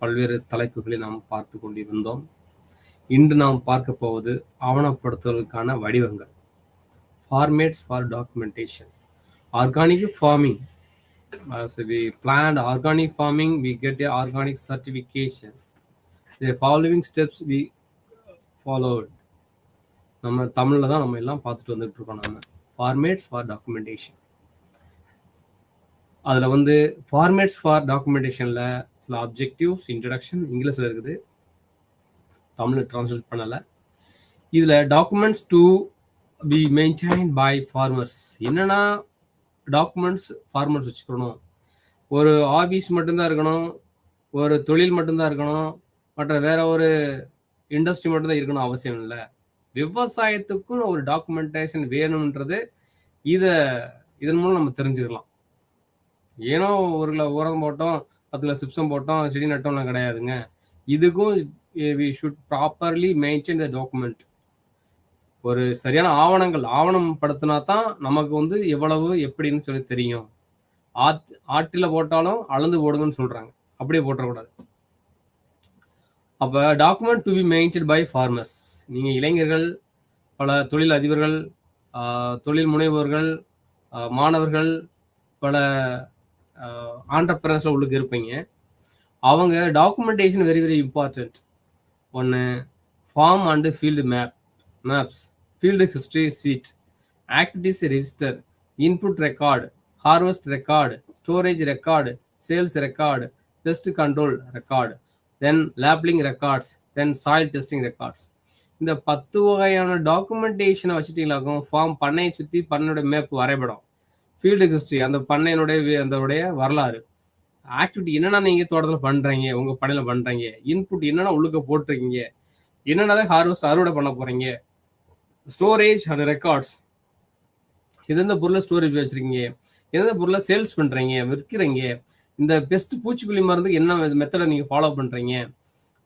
பல்வேறு தலைப்புகளை நாம் பார்த்து கொண்டிருந்தோம். இன்று நாம் பார்க்க போவது ஆவணப்படுத்துதலுக்கான வடிவங்கள். Formats for documentation. Organic farming. As we planned organic farming, we get a organic certification. The following steps we followed. நம்ம தமிழில் தான் நம்ம எல்லாம் பார்த்துட்டு வந்துட்டு இருக்கோம். நம்ம ஃபார்மேட்ஸ் ஃபார் டாக்குமெண்டேஷன். அதில் ஃபார்மேட்ஸ் ஃபார் டாக்குமெண்டேஷனில் சில அப்ஜெக்டிவ்ஸ், இன்ட்ரடக்ஷன் இங்கிலீஷில் இருக்குது, தமிழ் ட்ரான்ஸ்லேட் பண்ணலை. இதில் documents to be maintained by farmers. என்னென்னா டாக்குமெண்ட்ஸ் ஃபார்மர்ஸ் வச்சுக்கணும். ஒரு ஆஃபீஸ் மட்டும்தான் இருக்கணும், ஒரு தொழில் மட்டும்தான் இருக்கணும், மற்ற வேற ஒரு இண்டஸ்ட்ரி மட்டும்தான் இருக்கணும் அவசியம் இல்லை. விவசாயத்துக்கும் ஒரு டாக்குமெண்டேஷன் வேணும்ன்றது இதன் மூலம் நம்ம தெரிஞ்சுக்கலாம். ஏனோ ஒரு கிலோ உரம் போட்டோம், 10 கிலோ சிப்சம் போட்டோம், செடி நட்டோம்லாம் கிடையாதுங்க. இதுக்கும் we should properly maintain the document. ஒரு சரியான ஆவணம் படுத்தினா தான் நமக்கு எவ்வளவு எப்படின்னு சொல்லி தெரியும். ஆட்டில் போட்டாலும் அளந்து போடுங்கன்னு சொல்றாங்க, அப்படியே போட்டக்கூடாது. அப்போ document to be maintained by farmers. நீங்கள் இளைஞர்கள், பல தொழில் அதிபர்கள், தொழில் முனைவோர்கள், மாணவர்கள், பல ஆண்டர்பிரனர்ஸில் உள்ளுக்கு இருப்பீங்க. அவங்க டாக்குமெண்டேஷன் வெரி வெரி இம்பார்ட்டன்ட். ஒன்று farm and field maps, field history sheet, activities register, input record, harvest record, storage record, sales record, pest control record, then labelling records, then soil testing records. இந்த 10 வகையான டாக்குமெண்டேஷனை வச்சுட்டீங்களாக்கும் farm பண்ணையை சுற்றி பண்ணையோட map வரைபடம், field history அந்த பண்ணையினுடைய வரலாறு, ஆக்டிவிட்டி என்னென்னா நீங்கள் தோட்டத்தில் பண்ணுறீங்க, உங்கள் பண்ணையில் பண்ணுறீங்க, இன்புட் என்னென்னா உள்ளுக்க போட்டிருக்கீங்க, என்னென்னதான் ஹார்வெஸ்ட் அறுவடை பண்ண போகிறீங்க, ஸ்டோரேஜ் அண்ட் ரெக்கார்ட்ஸ், எந்தெந்த பொருளை ஸ்டோரேஜ் வச்சுருக்கீங்க, எந்தெந்த பொருளை சேல்ஸ் பண்ணுறீங்க, விற்கிறீங்க, இந்த பெஸ்ட் பூச்சிக்கொல்லி மருந்து என்ன மெத்தடை நீங்கள் ஃபாலோ பண்ணுறீங்க,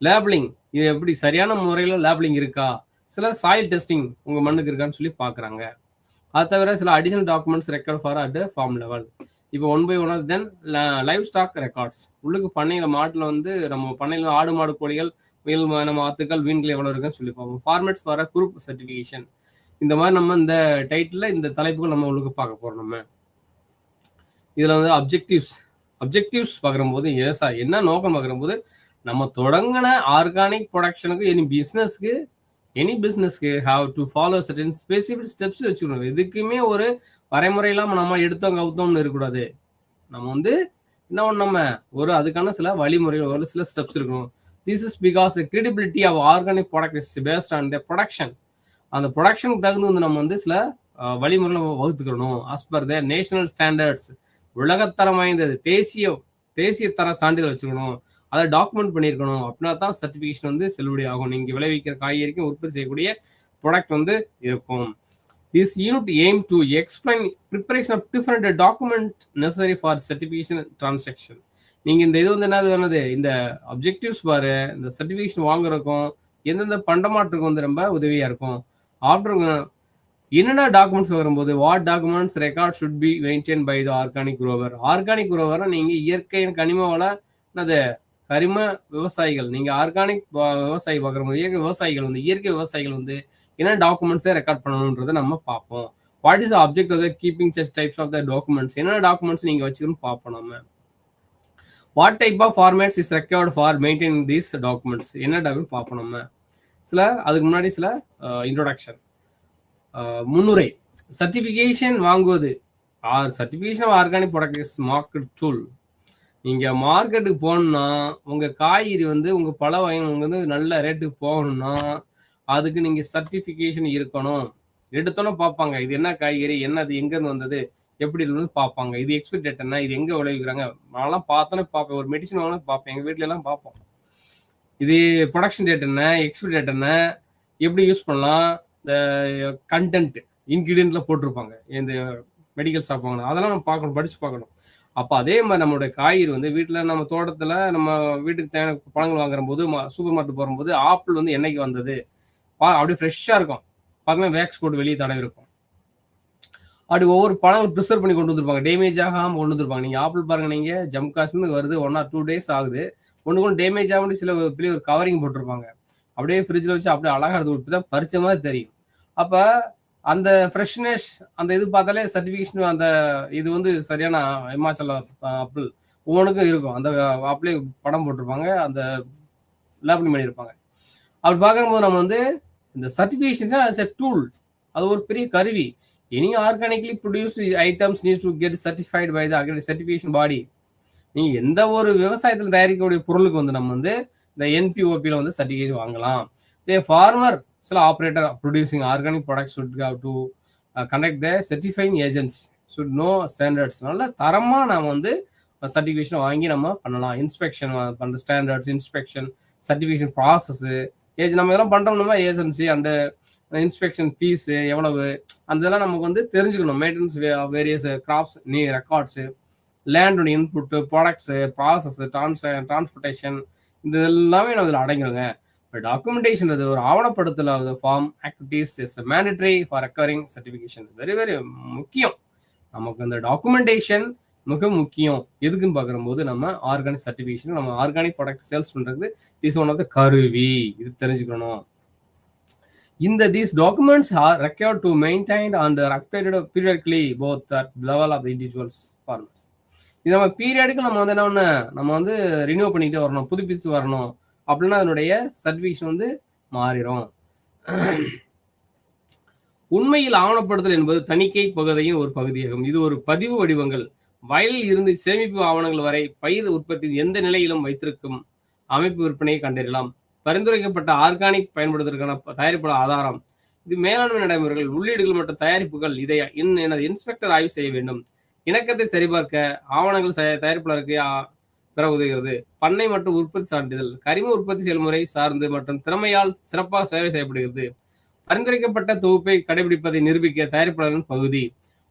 லேபிளிங் இது எப்படி சரியான முறையில் லேபிளிங் இருக்கா, சில சாயில் டெஸ்டிங் உங்கள் மண்ணுக்கு இருக்கான்னு சொல்லி பார்க்குறாங்க. அது தவிர சில additional documents record for at farm level. இப்போ 1 by 1 then livestock records. உள்ளுக்கு பண்ணையில் மாட்டில் நம்ம பண்ணையில் ஆடு மாடு கோழிகள் முயல் நம்ம ஆத்துக்கள் மீன்கள் எவ்வளோ இருக்குன்னு சொல்லி பார்ப்போம். Formats for group certification. இந்த மாதிரி நம்ம இந்த டைட்டில் இந்த தலைப்புகள் நம்ம உள்ளுக்கு பார்க்க போகிறோம். நம்ம இதில் அப்ஜெக்டிவ்ஸ் பார்க்கும்போது என்ன நோக்கம் பார்க்கும்போது, நம்ம தொடங்கின ஆர்கானிக் ப்ரொடக்ஷனுக்கு எனி பிஸ்னஸ்க்கு have to follow certain specific steps வச்சுக்கணும். எதுக்குமே ஒரு வரைமுறை இல்லாமல் நம்ம எடுத்தோம் கவுத்தோம்னு இருக்கக்கூடாது. நம்ம ஒரு அதுக்கான சில வழிமுறைகள், ஒரு சில ஸ்டெப்ஸ் இருக்கணும். This is because credibility of organic product is based on the production. அந்த ப்ரொடக்ஷனுக்கு தகுந்து நம்ம சில வழிமுறை நம்ம வகுத்துக்கணும். As per the national standards, உலகத்தரம் வாய்ந்தது, தேசிய தர சான்றிதழ் வச்சுக்கணும், அதை டாக்குமெண்ட் பண்ணியிருக்கணும். அப்படின்னா தான் சர்டிஃபிகேஷன் செல்லுபடி ஆகும். நீங்கள் விளைவிக்கிற காய்கறிக்கும் உற்பத்தி செய்யக்கூடிய ப்ராடக்ட் இருக்கும். This unit aim to explain preparation of different document necessary for certification transaction. நீங்கள் இந்த இது என்னது இந்த அப்ஜெக்டிவ்ஸ் பாரு, இந்த சர்டிஃபிகேஷன் வாங்குறதுக்கும் எந்தெந்த பண்டமாட்டுக்கும் ரொம்ப உதவியாக இருக்கும். ஆஃப்டர் என்னென்ன டாக்குமெண்ட்ஸ் வரும்போது what documents record should be maintain by the organic grower. Organic குரோவரை நீங்கள் இயற்கையின் கனிம வள கரிம விவசாயிகள், நீங்கள் ஆர்கானிக் விவசாயி பார்க்குறபோது இயற்கை விவசாயிகள் என்ன டாக்குமெண்ட்ஸை ரெக்கார்ட் பண்ணணுன்றதை நம்ம பார்ப்போம். What is object of the keeping such types of the documents, என்னென்ன டாக்குமெண்ட்ஸ் நீங்கள் வச்சுக்கணும்னு பார்ப்போம். நம்ம what type of formats is required for maintaining these documents என்ன டாக்குமெண்ட் பார்ப்போம். நம்ம அதுக்கு முன்னாடி சில இன்ட்ரோடக்ஷன், முன்னுரை. சர்டிஃபிகேஷன் வாங்குவது certification organic product is market tool. நீங்கள் மார்க்கெட்டுக்கு போகணுன்னா உங்கள் காய்கறி உங்கள் பல வகை நல்ல ரேட்டுக்கு போகணும்னா அதுக்கு நீங்கள் சர்டிஃபிகேஷன் இருக்கணும். எடுத்தோன்னே பார்ப்பாங்க, இது என்ன காய்கறி, என்ன அது எங்கேருந்து வந்தது, எப்படி இருந்து பார்ப்பாங்க, இது எக்ஸ்பைரி டேட் என்ன, இது எங்கே விளைவிக்கிறாங்க. நான்லாம் பார்த்தோன்னே பார்ப்பேன், ஒரு மெடிசன் வாங்கினா பார்ப்பேன், எங்கள் வீட்டிலலாம் பார்ப்போம். இது ப்ரொடக்ஷன் டேட் என்ன, எக்ஸ்பைரி டேட் என்ன, எப்படி யூஸ் பண்ணலாம், இந்த கண்டென்ட் இன்க்ரீடியன்ட்லாம் போட்டிருப்பாங்க இந்த மெடிக்கல் ஷாப் வாங்கணும், அதெல்லாம் நம்ம பார்க்கணும், படித்து பார்க்கணும். அப்போ அதே மாதிரி நம்மளுடைய காய்கறி வீட்டில் நம்ம தோட்டத்தில் நம்ம வீட்டுக்கு தேவையான பழங்கள் வாங்குற போது சூப்பர் மார்க்கெட் போகும்போது ஆப்பிள் என்னைக்கு வந்தது அப்படியே ஃப்ரெஷ்ஷாக இருக்கும். பார்த்தீங்கன்னா வேக்ஸ் போட்டு வெளியே தடவி இருக்கும். அப்படி ஒவ்வொரு பழங்கள் ப்ரிசர்வ் பண்ணி கொண்டு வந்துருப்பாங்க, டேமேஜ் ஆகாமல் கொண்டு வந்துருப்பாங்க. நீங்கள் ஆப்பிள் பாருங்க, நீங்கள் ஜம்மு காஷ்மீருக்கு வருது 1 or 2 days ஆகுது, ஒன்று டேமேஜ் ஆக சில பெரிய ஒரு கவரிங் போட்டிருப்பாங்க. அப்படியே ஃப்ரிட்ஜில் வச்சு அப்படியே அழகாக எடுத்து தான் பறிச்ச மாதிரி தெரியும். அப்போ அந்த ஃப்ரெஷ்னஸ் அந்த இது பார்த்தாலே சர்டிஃபிகேஷன் அந்த இது வந்து சரியான இமாச்சல ஆப்பிள் ஒவ்வொன்றுக்கும் இருக்கும். அந்த ஆப்பிளே படம் போட்டிருப்பாங்க, அந்த லேபிளிங் பண்ணியிருப்பாங்க. அப்படி பார்க்கும்போது நம்ம வந்து இந்த சர்டிஃபிகேஷன்ஸ் ஆஸ் எ டூல், அது ஒரு பெரிய கருவி. Any organically produced items needs to get certified by the certification body. நீங்கள் எந்த ஒரு விவசாயத்தில் தயாரிக்கக்கூடிய பொருளுக்கு வந்து நம்ம வந்து இந்த என்பிஓபியில் வந்து சர்டிஃபிகேஷன் வாங்கலாம். ஃபார்மர் சில operator producing organic products should have to conduct the certifying agents should know standards. நல்ல தரமாக நாம் வந்து சர்டிஃபிகேஷன் வாங்கி நம்ம பண்ணலாம். இன்ஸ்பெக்ஷன் பண்ணுற ஸ்டாண்டர்ட்ஸ், இன்ஸ்பெக்ஷன், சர்டிஃபிகேஷன் ப்ராசஸ்ஸு, நம்ம இதெல்லாம் பண்ணுறோம்னா ஏஜென்சி அண்டு இன்ஸ்பெக்ஷன் ஃபீஸு எவ்வளவு, அந்த இதெல்லாம் நமக்கு வந்து தெரிஞ்சுக்கணும். மெயின்டெனன்ஸ் வேரியஸ் கிராப்ஸ் ரெக்கார்ட்ஸு, லேண்டோட இன்புட்டு, ப்ராடக்ட்ஸு, ப்ராசஸ்ஸு, டிரான்ஸ்போர்ட்டேஷன், இது எல்லாமே நம்ம இதில் அடங்கிடுங்க. டாக்குமெண்டேஷன் அது ஒரு ஆவணப்படுத்தல் farm activities is mandatory for acquiring certification. Very very முக்கியம். நமக்கு இந்த டாக்குமெண்டேஷன் மிக முக்கியம். எதுக்குன்னு பார்க்கும்போது நம்ம ஆர்கானிக் சர்டிஃபிகேஷன், நம்ம ஆர்கானிக் ப்ராடக்ட் சேல்ஸ் பண்ணுறது இஸ் ஒன் ஆஃப் த கருவி. இது தெரிஞ்சுக்கணும். இந்த these documents are required to maintain and are updated periodically both at level of the individuals farmers. இது நம்ம பீரியடுக்கு நம்ம வந்து என்ன ஒன்று நம்ம வந்து ரினியூ பண்ணிக்கிட்டே வரணும், புதுப்பித்து வரணும். அப்படின்னா அதனுடைய சர்டிஃபிகேஷன் வந்து மாறிடும். உண்மையில் ஆவணப்படுத்தல் என்பது தணிக்கை பகுதியின் ஒரு பகுதியாகும். இது ஒரு பதிவு வடிவங்கள் வயலில் இருந்து சேமிப்பு ஆவணங்கள் வரை பயிர் உற்பத்தி எந்த நிலையிலும் வைத்திருக்கும் அமைப்பு விற்பனையை கண்டறியலாம். பரிந்துரைக்கப்பட்ட ஆர்கானிக் பயன்படுத்துவதற்கான தயாரிப்பு ஆதாரம், இது மேலாண்மை நடைமுறைகள், உள்ளீடுகள் மற்றும் தயாரிப்புகள். இதை எனது இன்ஸ்பெக்டர் ஆய்வு செய்ய வேண்டும். இணக்கத்தை சரிபார்க்க ஆவணங்கள் தயாரிப்பாளருக்கு பெற உதவுகிறது. பண்ணை மற்றும் உற்பத்தி சான்றிதழ், கரிம உற்பத்தி செயல்முறை சார்ந்து மற்றும் திறமையால் சிறப்பாக சேவை செய்யப்படுகிறது. பரிந்துரைக்கப்பட்ட தொகுப்பை கடைபிடிப்பதை நிரூபிக்க தயாரிப்பாளரின் பகுதி.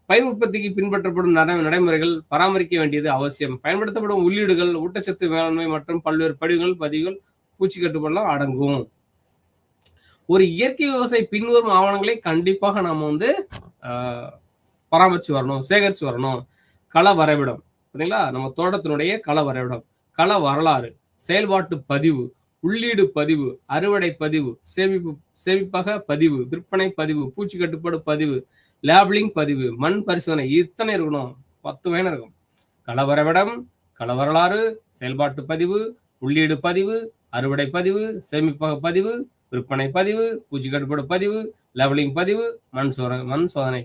பயிர் உற்பத்திக்கு பின்பற்றப்படும் நடைமுறைகள் பராமரிக்க வேண்டியது அவசியம். பயன்படுத்தப்படும் உள்ளீடுகள், ஊட்டச்சத்து மேலாண்மை மற்றும் பல்வேறு படிவுகள், பதிவுகள், பூச்சி கட்டுப்பாடுலாம் அடங்கும். ஒரு இயற்கை விவசாயி பின்வரும் ஆவணங்களை கண்டிப்பாக நாம வந்து பராமரிச்சு வரணும், சேகரிச்சு வரணும். கள வரைபடம், பார்த்தீங்களா, நம்ம தோட்டத்தினுடைய கள வரைபடம், கள வரலாறு, செயல்பாட்டு பதிவு, உள்ளீடு பதிவு, அறுவடை பதிவு, சேமிப்பாக பதிவு, விற்பனை பதிவு, பூச்சி கட்டுப்பாடு பதிவு, லேபிளிங் பதிவு, மண் பரிசோதனை, இத்தனை இருக்கணும். 10 வகையான இருக்கும். கள வரைபடம், கள வரலாறு, செயல்பாட்டு பதிவு, உள்ளீடு பதிவு, அறுவடை பதிவு, சேமிப்பக பதிவு, விற்பனை பதிவு, பூச்சி கட்டுப்பாடு பதிவு, லேபிளிங் பதிவு, மண் சோதனை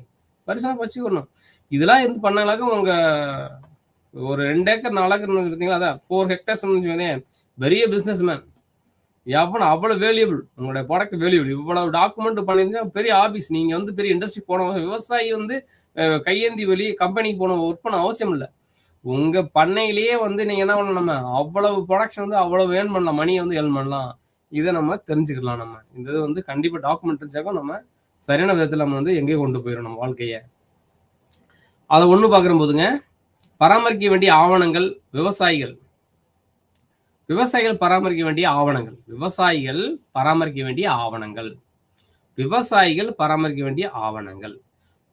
பரிசோதனை வச்சுக்கணும். இதெல்லாம் எது பண்ணாலும் உங்க ஒரு 2 ஏக்கர் 4 ஏக்கர் பார்த்தீங்களா, அதான் 4 ஹெக்டர்ஸ் பெரிய பிஸ்னஸ் மேன். அவ்வளோ வேல்யூபிள், உங்களுடைய ப்ராடக்ட் வேல்யூபிள். இவ்வளவு டாக்குமெண்ட் பண்ணிருந்தா பெரிய ஆபீஸ், நீங்க வந்து பெரிய இண்டஸ்ட்ரி போன விவசாயி வந்து கையேந்தி வெளியே கம்பெனிக்கு போன ஒர்க் பண்ண அவசியம் இல்லை. உங்க பண்ணையிலேயே வந்து நீங்க என்ன பண்ணணும், நம்ம அவ்வளவு ப்ரொடக்ஷன் வந்து அவ்வளவு ஏர்ன் பண்ணலாம், மணியை வந்து ஏர்ன் பண்ணலாம். இதை நம்ம தெரிஞ்சுக்கலாம். நம்ம இந்த இது வந்து கண்டிப்பா டாக்குமெண்ட் தெரிஞ்சாக்கும் நம்ம சரியான விதத்தில் நம்ம வந்து எங்கேயும் கொண்டு போயிடும் நம்ம வாழ்க்கையை. அதை ஒன்று பார்க்குற போதுங்க, பராமரிக்க வேண்டிய ஆவணங்கள். விவசாயிகள் பராமரிக்க வேண்டிய ஆவணங்கள். விவசாயிகள் பராமரிக்க வேண்டிய ஆவணங்கள்.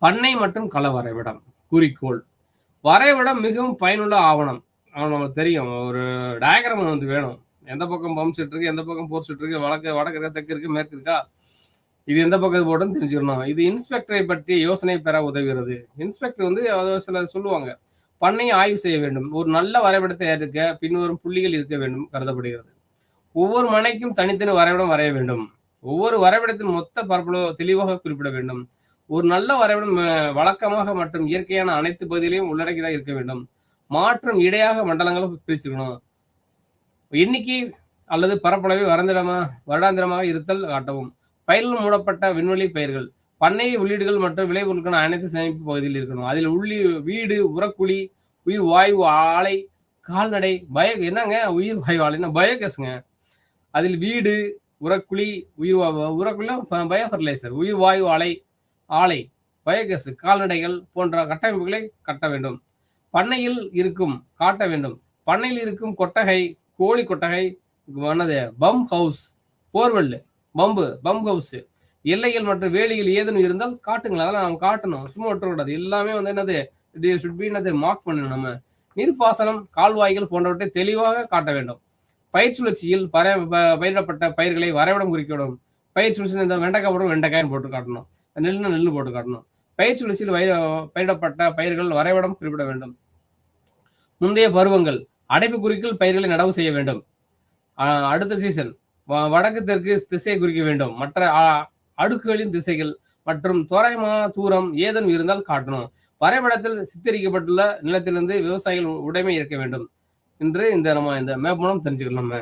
பண்ணை மற்றும் கள வரைபடம். குறிக்கோள், வரைபடம் மிகவும் பயனுள்ள ஆவணம். நமக்கு தெரியும், ஒரு டயக்ராம் வந்து வேணும். எந்த பக்கம் பம்ப் செட் இருக்கு, எந்த பக்கம் போர் செட் இருக்கு, வடக்கு இருக்கா, தெற்கு இருக்கு, மேற்கு இருக்கா, இது எந்த பக்கம் போட்டோன்னு தெரிஞ்சுக்கணும். இது இன்ஸ்பெக்டரை பற்றி யோசனை பெற உதவுகிறது. இன்ஸ்பெக்டர் வந்து சில சொல்லுவாங்க, பண்ணையை ஆய்வு செய்ய வேண்டும். ஒரு நல்ல வரைபடத்தை எடுக்க பின்வரும் புள்ளிகள் இருக்க வேண்டும் கருதப்படுகிறது. ஒவ்வொரு மனைக்கும் தனித்தனி வரைபடம் வரைய வேண்டும். ஒவ்வொரு வரைபடத்தின் மொத்த பரப்பளவு தெளிவாக குறிப்பிட வேண்டும். ஒரு நல்ல வரைபடம் வழக்கமாக மற்றும் இயற்கையான அனைத்து பகுதிகளையும் உள்ளடக்கியதாக இருக்க வேண்டும். மாற்றம் இடையாக மண்டலங்களை பிரிச்சுக்கணும். எண்ணிக்கை அல்லது பரப்பளவை வருடாந்திரமாக இருத்தல் காட்டவும். பயிர்கள் மூடப்பட்ட விண்வெளி பயிர்கள், பண்ணை உள்ளீடுகள் மற்றும் விளைபொருட்கள் அனைத்து சேமிப்பு பகுதியில் இருக்கணும். அதில் வீடு, உரக்குழி, உயிர் வாயு ஆலை, கால்நடை, என்னங்க உயிர் வாயு ஆலைன்னா பயோகேஸுங்க. அதில் வீடு, உரக்குழி, உரக்குழி பயோ ஃபர்டிலைசர், உயிர் வாயு ஆலை, பயோகேஸ், கால்நடைகள் போன்ற கட்டமைப்புகளை கட்ட வேண்டும். பண்ணையில் காட்ட வேண்டும். பண்ணையில் இருக்கும் கொட்டகை, கோழி கொட்டகை, pump house, borewell, pump house, எல்லைகள் மற்றும் வேலிகள் ஏதேனும் இருந்தால் காட்டுங்களா, அதெல்லாம் நம்ம காட்டணும், சும்மா விட்டுறக்கூடாது. எல்லாமே வந்து மார்க் பண்ணணும். நம்ம நீர்ப்பாசனம், கால்வாய்கள் போன்றவற்றை தெளிவாக காட்ட வேண்டும். பயிர் சுழற்சியில் பயிரிடப்பட்ட பயிர்களை வரைபடம் குறிக்கணும். பயிர் சுழற்சி இந்த வெண்டைக்காய் போடும் வெண்டைக்காய்னு போட்டு காட்டணும், நெல்லுன்னு நெல்லு போட்டு காட்டணும். பயிர் சுழற்சியில் பயிரிடப்பட்ட பயிர்கள் வரைபடம் குறிப்பிட வேண்டும். முந்தைய பருவங்கள் அடைப்புக்குறிக்குள் பயிர்களை நடவு செய்ய வேண்டும். அடுத்த சீசன் வடக்கு தெற்கு திசையை குறிக்க வேண்டும். மற்ற அடுக்குகளின் திசைகள் மற்றும் தோராயமான தூரம் ஏதேனும் இருந்தால் காட்டணும். வரைபடத்தில் சித்தரிக்கப்பட்டுள்ள நிலத்திலிருந்து விவசாயிகள் உடைமை இருக்க வேண்டும் என்று நம்ம இந்த மேப் மூலம் தெரிஞ்சுக்கலாம். நம்ம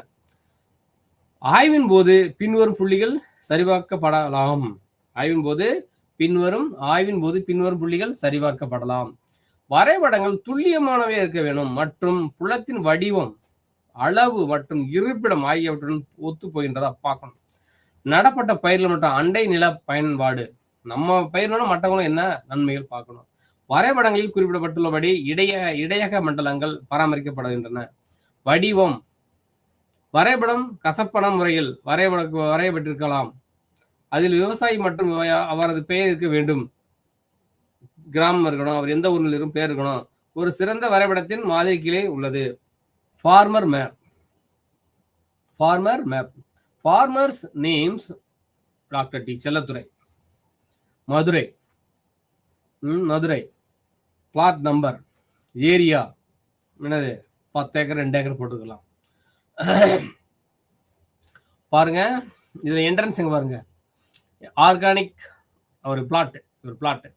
ஆய்வின் போது பின்வரும் புள்ளிகள் சரிபார்க்கப்படலாம். ஆய்வின் போது பின்வரும் புள்ளிகள் சரிபார்க்கப்படலாம். வரைபடங்கள் துல்லியமானவே இருக்க வேண்டும் மற்றும் புலத்தின் வடிவம், அளவு மற்றும் இருப்பிடம் ஆகியவற்றுடன் ஒத்து போகின்றதா பார்க்கணும். நடப்பட்ட பயிர்கள் மற்றும் அண்டை நில பயன்பாடு, நம்ம பயிர்களும் மற்றவங்களும் என்ன நன்மைகள் பார்க்கணும். வரைபடங்களில் குறிப்பிடப்பட்டுள்ளபடி இடையக மண்டலங்கள் பராமரிக்கப்படுகின்றன. வடிவம், வரைபடம் கசப்பண முறையில் வரையப்பட்டிருக்கலாம். அதில் விவசாயி மற்றும் அவரது பெயர் இருக்க வேண்டும். கிராமம் இருக்கணும், அவர் எந்த ஊரில் இருக்கும் பேர் இருக்கணும். ஒரு சிறந்த வரைபடத்தின் மாதிரி கீழே உள்ளது. Farmer map. Farmers names doctor D Chellathurai. Madurai. Plot number, area என்னது 10 ஏக்கர் 2 ஏக்கர் போட்டுக்கலாம். பாருங்க, இதுல என்ட்ரன்ஸ் எங்க பாருங்க, ஆர்கானிக் ஒரு plot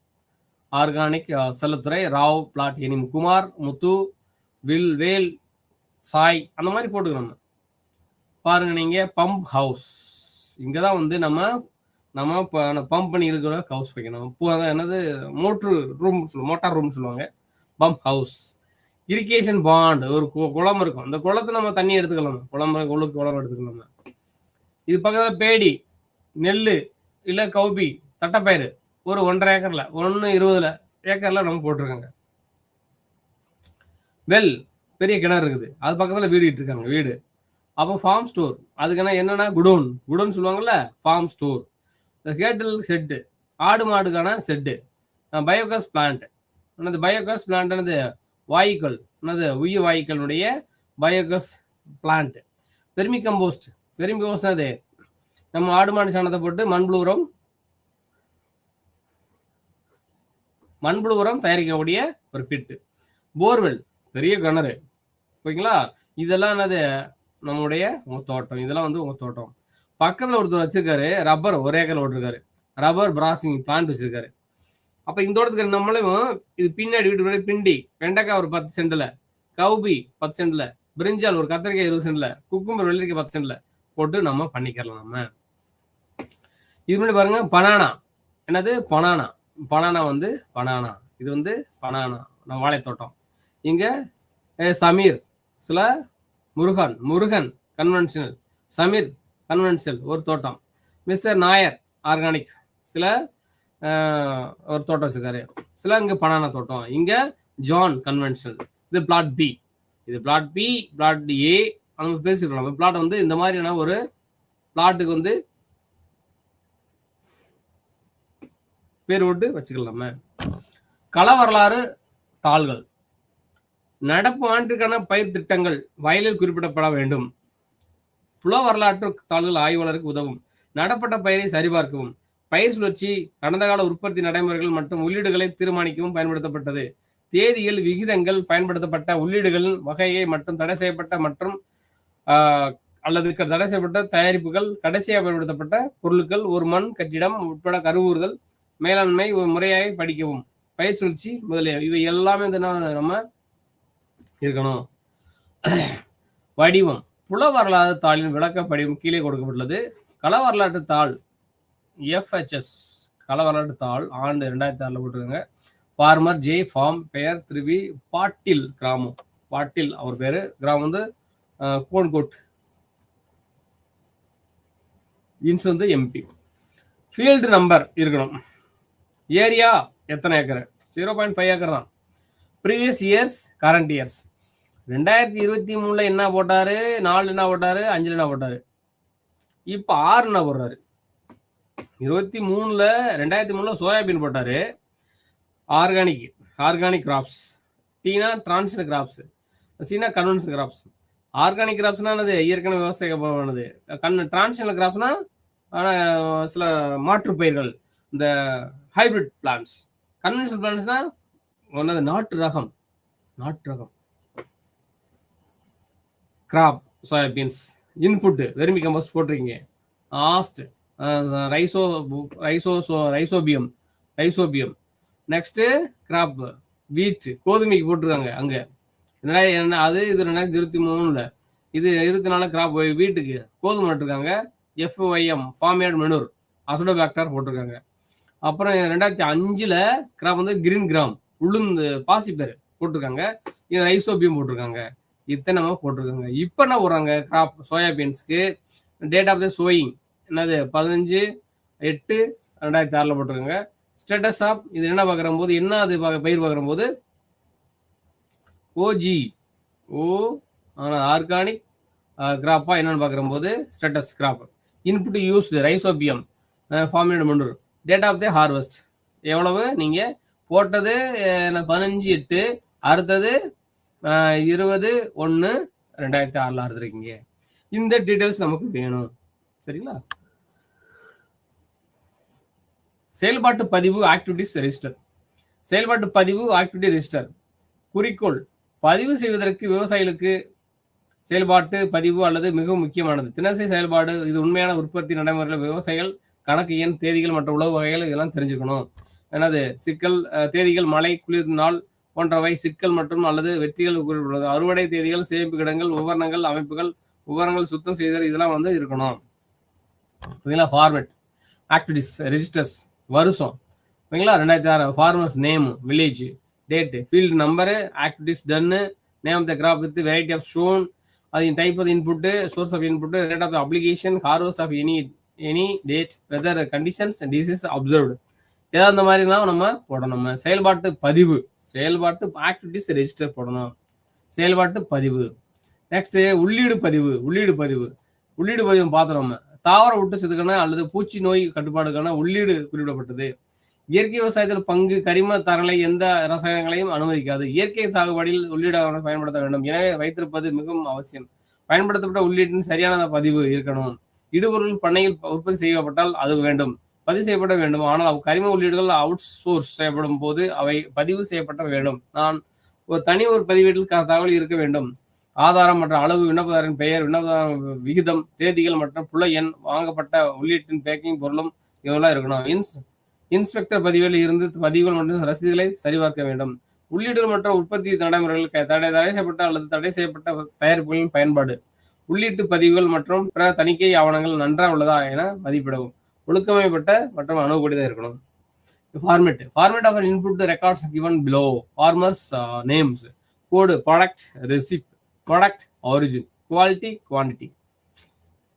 organic Chellathurai, Rao plot, எனிம் குமார், முத்து, வேல், சாய், அந்த மாதிரி போட்டுக்கணும். பாருங்க, நீங்க பம்ப் ஹவுஸ், இங்கதான் வந்து நம்ம பம்ப் பண்ணி இருக்கிற ஹவுஸ் வைக்கணும். என்னது மோட்டார் ரூம் சொல்லுவாங்க, பம்ப் ஹவுஸ். இரிகேஷன் பாண்ட், ஒரு குளம் இருக்கும், அந்த குளத்தை நம்ம தண்ணி எடுத்துக்கலாம், குளம் எடுத்துக்கலாம். இது பக்கத்தில் பேடி, நெல் இல்ல கௌபி, தட்டைப்பயிறு ஒரு 1.5 ஏக்கர்ல 1.20 ஏக்கர்ல நம்ம போட்டிருக்காங்க. பெரிய கிணறு இருக்குது, அது பக்கத்துல வீடு இருக்காங்க வீடு. அப்போ ஃபார்ம் ஸ்டோர், அதுக்கு என்னன்னா குடோன் சொல்லுவாங்கல்ல, ஃபார்ம் ஸ்டோர். கேட்டில் செட்டு, ஆடு மாடுக்கான set. Biogas plant, biogas plant வாயுக்கள், உயிர் வாயுக்களுடைய பயோகாஸ் பிளான்ட். வெர்மி கம்போஸ்ட் நம்ம ஆடு மாடு சாணத்தை போட்டு மண்புழு உரம் தயாரிக்கக்கூடிய ஒரு பிட்டு. போர்வெல், பெரிய கிணறு, ஓகேங்களா. இதெல்லாம் நம்முடைய உங்க தோட்டம், இதெல்லாம் உங்க தோட்டம். பக்கத்துல ஒருத்தர் வச்சிருக்காரு ரப்பர், 1 ஏக்கர் ஓட்டிருக்காரு, ரப்பர் பிராசிங் பிளான்ட் வச்சிருக்காரு. அப்ப இந்த தோட்டத்துக்கு நம்மளும் இது பின்னாடி வீட்டு முன்னாடி பிண்டி, வெண்டைக்காய் ஒரு 10 சென்ட்ல, கௌபி 10 சென்ட்ல, பிரிஞ்சால் ஒரு கத்திரிக்காய் 20 சென்ட்ல, குக்கும்பர் வெள்ளரிக்காய் 10 சென்ட்ல போட்டு நம்ம பண்ணிக்கலாம். நம்ம இது முன்னாடி பாருங்க, பனானா. பனானா இது பனானா, நம்ம வாழைத்தோட்டம். இங்க சமீர், சில முருகன் கன்வென்ஷனல், சமீர் கன்வென்ஷனல் ஒரு தோட்டம். மிஸ்டர் நாயர் ஆர்கானிக் சில ஒரு தோட்டம் வச்சிருக்காரு. சில இங்க பனானா தோட்டம். இங்க ஜான் கன்வென்ஷனல். இது பிளாட் பி, பிளாட் ஏ. நம்ம பேசிக்கலாம். பிளாட் இந்த மாதிரியான ஒரு பிளாட்டுக்கு பேர் விட்டு வச்சுக்கலாம. கள வரலாறு தாள்கள், நடப்பு ஆண்டுக்கான பயிர் திட்டங்கள் வயலில் குறிப்பிடப்பட வேண்டும். புல வரலாற்று தாள்கள் ஆய்வாளருக்கு உதவும். நடப்பட்ட பயிரை சரிபார்க்கவும். பயிர் சுழற்சி, கடந்த கால உற்பத்தி நடைமுறைகள் மற்றும் உள்ளீடுகளை தீர்மானிக்கவும் பயன்படுத்தப்பட்டது. தேதிகள், விகிதங்கள், பயன்படுத்தப்பட்ட உள்ளீடுகளின் வகையை மற்றும் தடை செய்யப்பட்ட மற்றும் அல்லது தடை செய்யப்பட்ட தயாரிப்புகள், கடைசியாக பயன்படுத்தப்பட்ட பொருட்கள், ஒரு மண் கட்டிடம் உட்பட கருவுறுதல், மேலாண்மை ஒரு முறையாக படிக்கவும். பயிர் சுழற்சி முதலிய இவை எல்லாமே நம்ம இருக்கணும். வடிவம், புல வரலாறு தாளின் விளக்க படிவம் கீழே கொடுக்கப்பட்டுள்ளது. கள வரலாற்று தாள் FHS, கள வரலாற்று தாள் ஆண்டு 2006 போட்டிருக்காங்க. ஃபார்மர் ஜே, ஃபார்ம் பெயர் திருவி பாட்டில், கிராமம் பாட்டில் அவர் பேரு, கிராமம் கோன்கோட், இன்ஸ் MP. ஃபீல்டு நம்பர் இருக்கணும். ஏரியா எத்தனை ஏக்கர், 0.5 ஏக்கர் தான். Previous years, current years. 2023 என்ன போட்டாரு, 4 என்ன போட்டாரு, 5 என்ன போட்டாரு, இப்ப 6 என்ன போடுறாரு. 2003 சோயாபீன் போட்டாரு. ஆர்கானிக் கிராப்ஸ், டீனா டிரான்ஸ்ஜெண்டர் கிராப்ஸ், சீனா கன்வென்ஷனல் கிராப்ஸ். ஆர்கானிக் கிராப்ஸ்னா என்னது? இயற்கை விவசாயமானது. டிரான்ஸ்ஜெனிக் கிராப்ஸ்னா சில மாற்று பயிர்கள், இந்த ஹைபிரிட் பிளான்ஸ். கன்வென்ஷனல் பிளான்ஸ்னா ஒன்னது நாட்டு ரகம். Crop soybeans. Input vermicompost போட்டிருக்கீங்க. ஆஸ்ட் ரைசோபியம். நெக்ஸ்ட் கிராப் வீட், கோதுமைக்கு போட்டிருக்காங்க அங்க. அது இது 2023ல, இது 24 கிராப் வீட்டுக்கு கோதுமை நட்டுருக்காங்க. எஃப்ஒய்எம் ஃபார்மேட் மெனூர் அசோடோபாக்டர் போட்டிருக்காங்க. அப்புறம் 2005ல கிராப் வந்து கிரீன் கிராம் உளுந்து பாசிப்பேர் போட்டிருக்காங்க. இது ரைசோபியம் போட்டிருக்காங்க. இத்தனை போட்டிருக்காங்க. இப்போ என்ன போடுறாங்க கிராப் சோயாபீன்ஸ்க்கு? டேட் ஆஃப் த சோயிங் என்னது? 15/8/2006 போட்டிருக்காங்க. ஸ்டேட்டஸ் ஆஃப் இது என்ன பார்க்குற போது, என்ன அது பயிர் பார்க்குற போது ஓஜி ஆர்கானிக் கிராப்பா என்னன்னு பார்க்குற போது status crop. Input used rhizobium format manure. Date of the harvest எவ்வளவு நீங்கள் போட்டது? 15/8, அடுத்தது 20/1/2006 அறுத்துருக்கீங்க. இந்த டீட்டெயில்ஸ் நமக்கு வேணும். சரிங்களா? செயல்பாட்டு பதிவு ஆக்டிவிட்டிஸ் ரெஜிஸ்டர். செயல்பாட்டு பதிவு ஆக்டிவிட்டி ரெஜிஸ்டர் குறிக்கோள் பதிவு செய்வதற்கு விவசாயிகளுக்கு செயல்பாட்டு பதிவு அல்லது மிகவும் முக்கியமானது. தினசரி செயல்பாடு இது உண்மையான உற்பத்தி நடைமுறைகள், விவசாயிகள் கணக்கு எண், தேதிகள் மற்றும் உழவு வகைகள் இதெல்லாம் தெரிஞ்சுக்கணும். என்னது? சிக்கல் தேதிகள், மழை, குளிர் நாள் போன்றவை சிக்கல் மற்றும் அல்லது வெற்றிகள் குறிப்பிடுவது. அறுவடை தேதிகள், சேமிப்பு கிடங்கள், உபகரணங்கள், அமைப்புகள், உபகரணங்கள் சுத்தம் செய்தல் இதெல்லாம் வந்து இருக்கணும். ஓகேங்களா? ஃபார்மேட் ஆக்டிவிட்டிஸ் ரெஜிஸ்டர்ஸ் வருஷம். ஓகேங்களா? 2006 farmers name, village, date, field number, activities done, name of the crop with variety of stone, அது type of input, source of input, rate of application, harvest of any date, weather conditions, disease observed. ஏதாவது அந்த மாதிரிலாம் நம்ம போடணும். செயல்பாட்டு பதிவு, செயல்பாட்டு activities register போடணும். செயல்பாட்டு பதிவு. நெக்ஸ்ட் உள்ளீடு பதிவு பார்த்தோம். நம்ம தாவர ஊட்டச்சத்துக்கான அல்லது பூச்சி நோய் கட்டுப்பாடுக்கான உள்ளீடு குறிப்பிடப்பட்டது. இயற்கை விவசாயத்தில் பங்கு கரிம தரங்களை எந்த ரசாயனங்களையும் அனுமதிக்காது. இயற்கை சாகுபடியில் உள்ளீடாக பயன்படுத்த வேண்டும். எனவே வைத்திருப்பது மிகவும் அவசியம். பயன்படுத்தப்பட்ட உள்ளீட்டின் சரியான பதிவு இருக்கணும். இடுபொருள் பண்ணையில் உற்பத்தி செய்யப்பட்டால் அது வேண்டும், பதிவு செய்யப்பட வேண்டும். ஆனால் கரிம உள்ளீடுகள் அவுட் சோர்ஸ் செய்யப்படும் போது அவை பதிவு செய்யப்பட வேண்டும். நான் ஒரு பதிவேட்டில் தகவல் இருக்க வேண்டும். ஆதாரம் மற்றும் அளவு, விண்ணப்பதாரின் பெயர், விண்ணப்பதார விகிதம், தேதிகள் மற்றும் புல எண், வாங்கப்பட்ட உள்ளீட்டின் பேக்கிங் பொருளும் இதெல்லாம் இருக்கணும். இன்ஸ்பெக்டர் பதிவில் இருந்து பதிவுகள் மற்றும் ரசீதுகளை சரிபார்க்க வேண்டும். உள்ளீடுகள் மற்றும் உற்பத்தி நடைமுறைகள் தடை செய்யப்பட்ட அல்லது தடை செய்யப்பட்ட தயாரிப்புகளின் பயன்பாடு, உள்ளீட்டு பதிவுகள் மற்றும் பிற தணிக்கை ஆவணங்கள் நன்றாக உள்ளதா என மதிப்பிடவும். ஒழுக்கமைப்பட்ட மற்றும் அணுகக்கூடியதாக இருக்கணும். Format of input records given below. Farmers names, code, product, receipt, product origin, quality, quantity.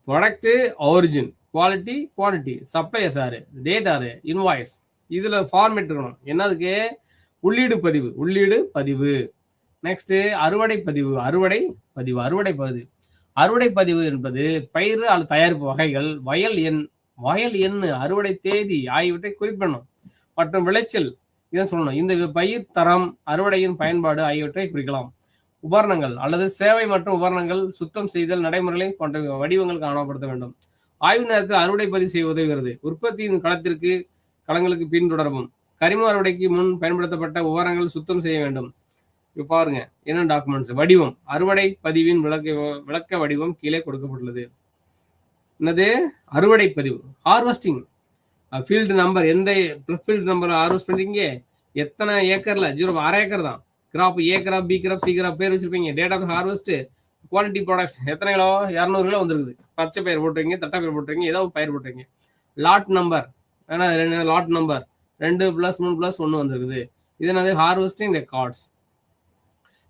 Product origin, quality, quantity, suppliers யாரு, டேட் யாரு, இன்வாய்ஸ். இதுல ஃபார்மேட் இருக்கணும். என்னதுக்கு? உள்ளீடு பதிவு. நெக்ஸ்ட் அறுவடை பதிவு என்பது பயிர் அல்லது தயாரிப்பு வகைகள், வயல் எண், அறுவடை தேதி ஆகியவற்றை குறிப்பிடணும். மற்றும் விளைச்சல் இதை சொல்லணும். இந்த பயிர் தரம், அறுவடையின் பயன்பாடு ஆகியவற்றை குறிக்கலாம். உபகரணங்கள் அல்லது சேவை மற்றும் உபகரணங்கள் சுத்தம் செய்தல் நடைமுறைகளை கொண்ட வடிவங்கள் காணப்படுத்த வேண்டும். ஆய்வு நேரத்தில் அறுவடை பதிவு செய்ய உதவுகிறது. உற்பத்தியின் களங்களுக்கு பின்தொடரவும். கரிம அறுவடைக்கு முன் பயன்படுத்தப்பட்ட உபகரணங்கள் சுத்தம் செய்ய வேண்டும். இப்போ பாருங்க என்ன டாக்குமெண்ட்ஸ். வடிவம் அறுவடை பதிவின் விளக்க வடிவம் கீழே கொடுக்கப்பட்டுள்ளது. என்னது? அறுவடை பதிவு. ஹார்வெஸ்டிங் ஃபீல்டு நம்பர், எந்த ஃபீல்டு நம்பர் ஹார்வெஸ்ட் பண்றீங்க, எத்தனை ஏக்கர்ல, 1/2 ஏக்கர் தான். Crop A crop, B crop, C crop பேர் வச்சிருப்பீங்க. Date of harvest, quality products எத்தனை கிலோ, 200 கிலோ வந்துருக்குது. பச்சை பயிர் போட்டுருங்க, தட்டை பயிர் போட்டுருங்க, ஏதாவது பயிர் போட்டுருங்க. லாட் நம்பர், ஏன்னா லாட் நம்பர் 2+3+1 வந்துருக்குது. இது என்னது? Harvesting records.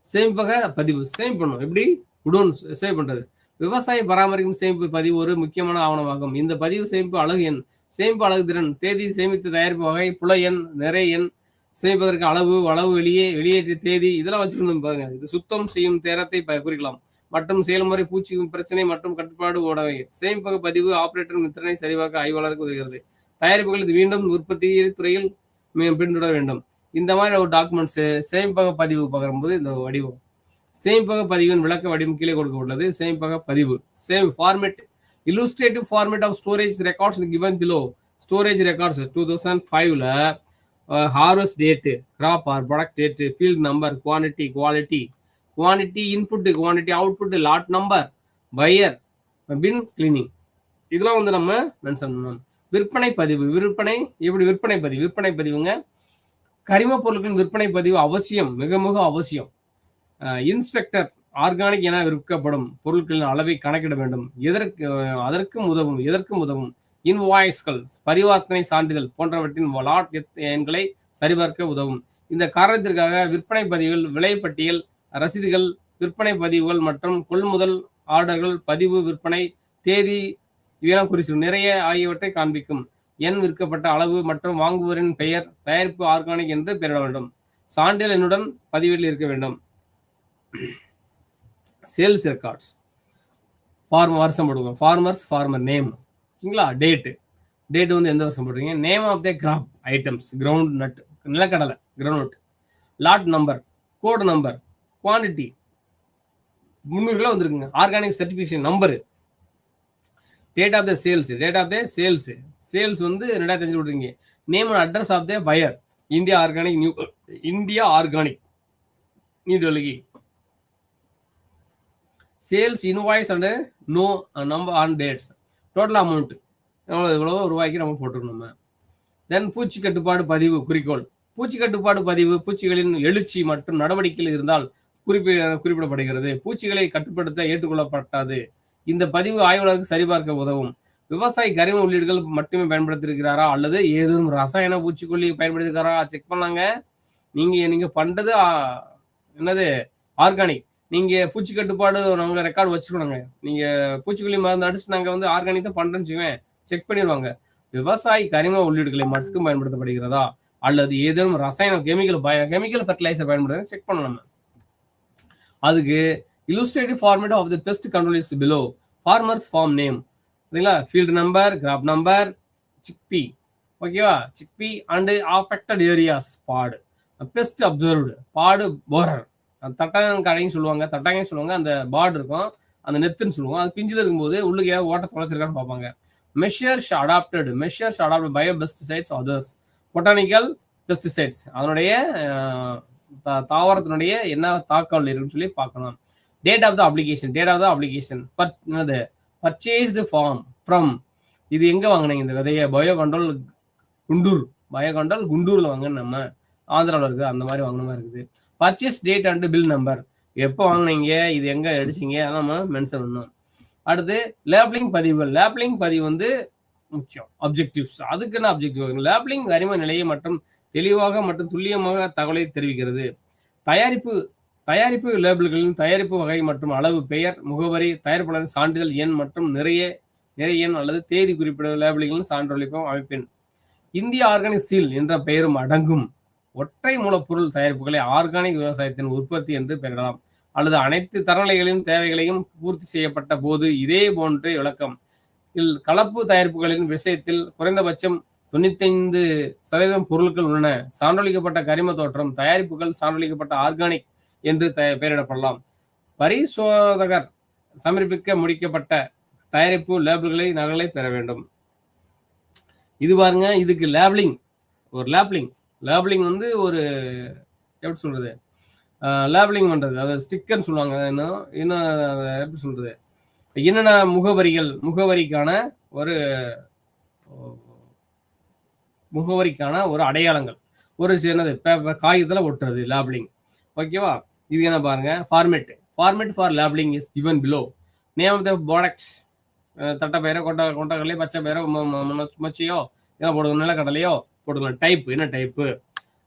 சேமிப்பக பதிவு சேவ் பண்ணும். எப்படி? குடோன் சேவ் பண்றது. விவசாய பராமரிக்கும் சேமிப்பு பதிவு ஒரு முக்கியமான ஆவணமாகும். இந்த பதிவு சேமிப்பு அலகு எண், சேமிப்பு அலகு திறன், தேதி, சேமித்து தயாரிப்பு வகை, புல எண், நிறை எண், சேமிப்பதற்கு அளவு, வெளியேற்றிய தேதி இதெல்லாம் வச்சுக்கணும் பாருங்க. இது சுத்தம் செய்யும் நேரத்தை குறிக்கலாம். மற்றும் செயல்முறை, பூச்சி பிரச்சனை மற்றும் கட்டுப்பாடு உடவை. சேமிப்பக பதிவு ஆபரேட்டர் திறனை சரிபார்க்க ஆய்வாளருக்கு உதவுகிறது. தயாரிப்புகள் இது மீண்டும் உற்பத்தி துறையில் பின்தொடர வேண்டும். இந்த மாதிரி ஒரு டாக்குமெண்ட்ஸ் சேமிப்பக பதிவு பார்க்கும்போது இந்த வடிவம். சேமிப்பக பதிவின் விளக்க வடிவம் கீழே கொடுக்கப்பட்டுள்ளது. சேமிப்பக பதிவு format illustrative format of storage records given below. Storage records 2005ல harvest date, crop or product date, field number, quantity, input, quantity, output, lot number, buyer, bin cleaning. இதெல்லாம் வந்து நம்ம மென்ஷன் பண்ணணும். விற்பனை பதிவு விற்பனை பதிவுங்க. கரிம பொருட்களின் விற்பனை பதிவு அவசியம், மிக மிக அவசியம். இன்ஸ்பெக்டர் ஆர்கானிக் என விற்கப்படும் பொருட்களின் அளவை கணக்கிட வேண்டும். அதற்கும் உதவும் இன்வாய்ஸ்கள், பரிவர்த்தனை சான்றிதழ் போன்றவற்றின் லாட் எண்களை சரிபார்க்க உதவும். இந்த காரணத்திற்காக விற்பனை பதிவுகள், விலைப்பட்டியல், ரசீதுகள், விற்பனை பதிவுகள் மற்றும் கொள்முதல் ஆர்டர்கள், பதிவு, விற்பனை தேதி இவையெல்லாம் குறிச்சிடும். நிறைய ஆகியவற்றை காண்பிக்கும். எண், விற்கப்பட்ட அளவு மற்றும் வாங்குவோரின் பெயர், தயாரிப்பு ஆர்கானிக் என்று பெயரிட வேண்டும். சான்றிதழ் எண்ணுடன் பதிவேட்டில் இருக்க வேண்டும். சேல்ஸ் ரெக்கார்ட்ஸ் வருஷம் போடுவோம். ஃபார்மர் நேம், ஓகேங்களா. டேட் வந்து எந்த வருஷம் போடுறீங்க. Name of the crop items, groundnut, நிலக்கடலை, groundnut. Lot number, code number, quantity 300 kilo வந்துருக்குங்க. Organic certification number, date of the sales வந்து 2005 விடுறீங்க. Name and address of the buyer, India organic New Delhi. Sales invoice and no number on dates, total amount எவ்வளோ ரூபாய்க்கு நம்ம போட்டுருக்கணும். தென் பூச்சி கட்டுப்பாடு பதிவு குறிக்கோள். பூச்சி கட்டுப்பாடு பதிவு பூச்சிகளின் எழுச்சி மற்றும் நடவடிக்கைகள் இருந்தால் குறிப்பிடப்படுகிறது. பூச்சிகளை கட்டுப்படுத்த ஏற்றுக்கொள்ளப்பட்டது. இந்த பதிவு ஆய்வாளருக்கு சரிபார்க்க உதவும். விவசாயி கரிம உள்ளீடுகள் மட்டுமே பயன்படுத்தியிருக்கிறாரா அல்லது ஏதும் ரசாயன பூச்சிக்கொல்லி பயன்படுத்திருக்காரா செக் பண்ணாங்க. நீங்க பண்றது என்னது ஆர்கானிக். நீங்க பூச்சி கட்டுப்பாடு நாங்க ரெக்கார்டு வச்சுக்கணுங்க. நீங்க பூச்சிக்கொல்லி மருந்து அடிச்சு நாங்க வந்து ஆர்கானிக் தான் பண்றேன்னு வச்சுக்கோங்க, செக் பண்ணிடுவாங்க. விவசாயி கரிம உள்ளீடுகளை மட்டும் பயன்படுத்தப்படுகிறதா அல்லது ஏதேனும் ரசாயன கெமிக்கல் ஃபெர்டிலைசர் பயன்படுத்த செக் பண்ணணும். அதுக்கு illustrative format of the pest control is below. Farmers farm name, சரிங்களா, field number, crop number, chickpea, ஓகேவா, chickpea and affected areas, pod, pest observed, pod, borer, தட்டாங்கன்னு சொல்லுவாங்க. அந்த பார்டு இருக்கும், அந்த நெத்துன்னு சொல்லுவோம். அது பிஞ்சில் இருக்கும்போது உள்ளுக்கு ஓட்ட தொலைச்சிருக்கான்னு பார்ப்பாங்க. Measures adopted bio pesticides others, botanical pesticides, அதனுடைய தாவரத்தினுடைய என்ன தாக்கல் இருக்குன்னு சொல்லி பார்க்கணும். Date of the application purchased from, இது எங்க வாங்கினீங்க இந்த விதைய? பயோ கண்ட்ரோல் குண்டூர்ல வாங்கின, நம்ம ஆந்திராவில் இருக்குது, அந்த மாதிரி வாங்கின மாதிரி இருக்குது. Purchase date and bill number, எப்போ வாங்கினீங்க, இது எங்க அடிச்சிங்க, அதெல்லாம் நம்ம மென்ஷன் பண்ணணும். அடுத்து லேபிளிங் பதிவு வந்து முக்கியம். அப்ஜெக்டிவ்ஸ், அதுக்கு என்ன அப்ஜெக்டிவ்? லேபிளிங் கரிம நிலையை மற்றும் தெளிவாக மற்றும் துல்லியமாக தகவலை தெரிவிக்கிறது. தயாரிப்பு லேபிள்களின் தயாரிப்பு வகை மற்றும் அளவு, பெயர், முகவரி, தயாரிப்பாளரின் சான்றிதழ் எண் மற்றும் நிறைய எண் அல்லது தேதி குறிப்பிட லேபிள்களின் சான்றளிப்பும் அமைப்பின். இந்திய ஆர்கானிக் சீல் என்ற பெயரும் அடங்கும். ஒற்றை மூலப்பொருள் தயாரிப்புகளை ஆர்கானிக் விவசாயத்தின் உற்பத்தி என்று பெயரிடலாம் அல்லது அனைத்து தரநிலைகளின் தேவைகளையும் பூர்த்தி செய்யப்பட்ட போது இதே போன்ற விளக்கம். கலப்பு தயாரிப்புகளின் விஷயத்தில் குறைந்தபட்சம் 95% பொருட்கள் உள்ளன. சான்றளிக்கப்பட்ட கரிம தோற்றம் தயாரிப்புகள் சான்றளிக்கப்பட்ட ஆர்கானிக் என்று பெயரிடப்படலாம். பரிசோதகர் சமர்ப்பிக்க முடிக்கப்பட்ட தயாரிப்பு லேபிள்களை நகலை பெற வேண்டும். இது பாருங்க, இதுக்கு லேபிளிங் வந்து ஒரு எப்படி சொல்றது, லேபிளிங் பண்றது, அது ஸ்டிக்கர்னு சொல்லுவாங்க. இன்னும் எப்படி சொல்றது, என்னென்ன முகவரிக்கான ஒரு அடையாளங்கள், ஒரு சின்னது காகிதத்துல ஒட்டுறது லேபிளிங், ஓகேவா. இது என்ன பாருங்க, format for labelling is given below. Name of the products, தட்டை பயிரோ கொண்டக்கடலையோ பச்சை பயிரோ மொச்சையோ இதெல்லாம் போடுங்க, நிலக்கடலையோ போட்டுக்கலாம். டைப், என்ன type,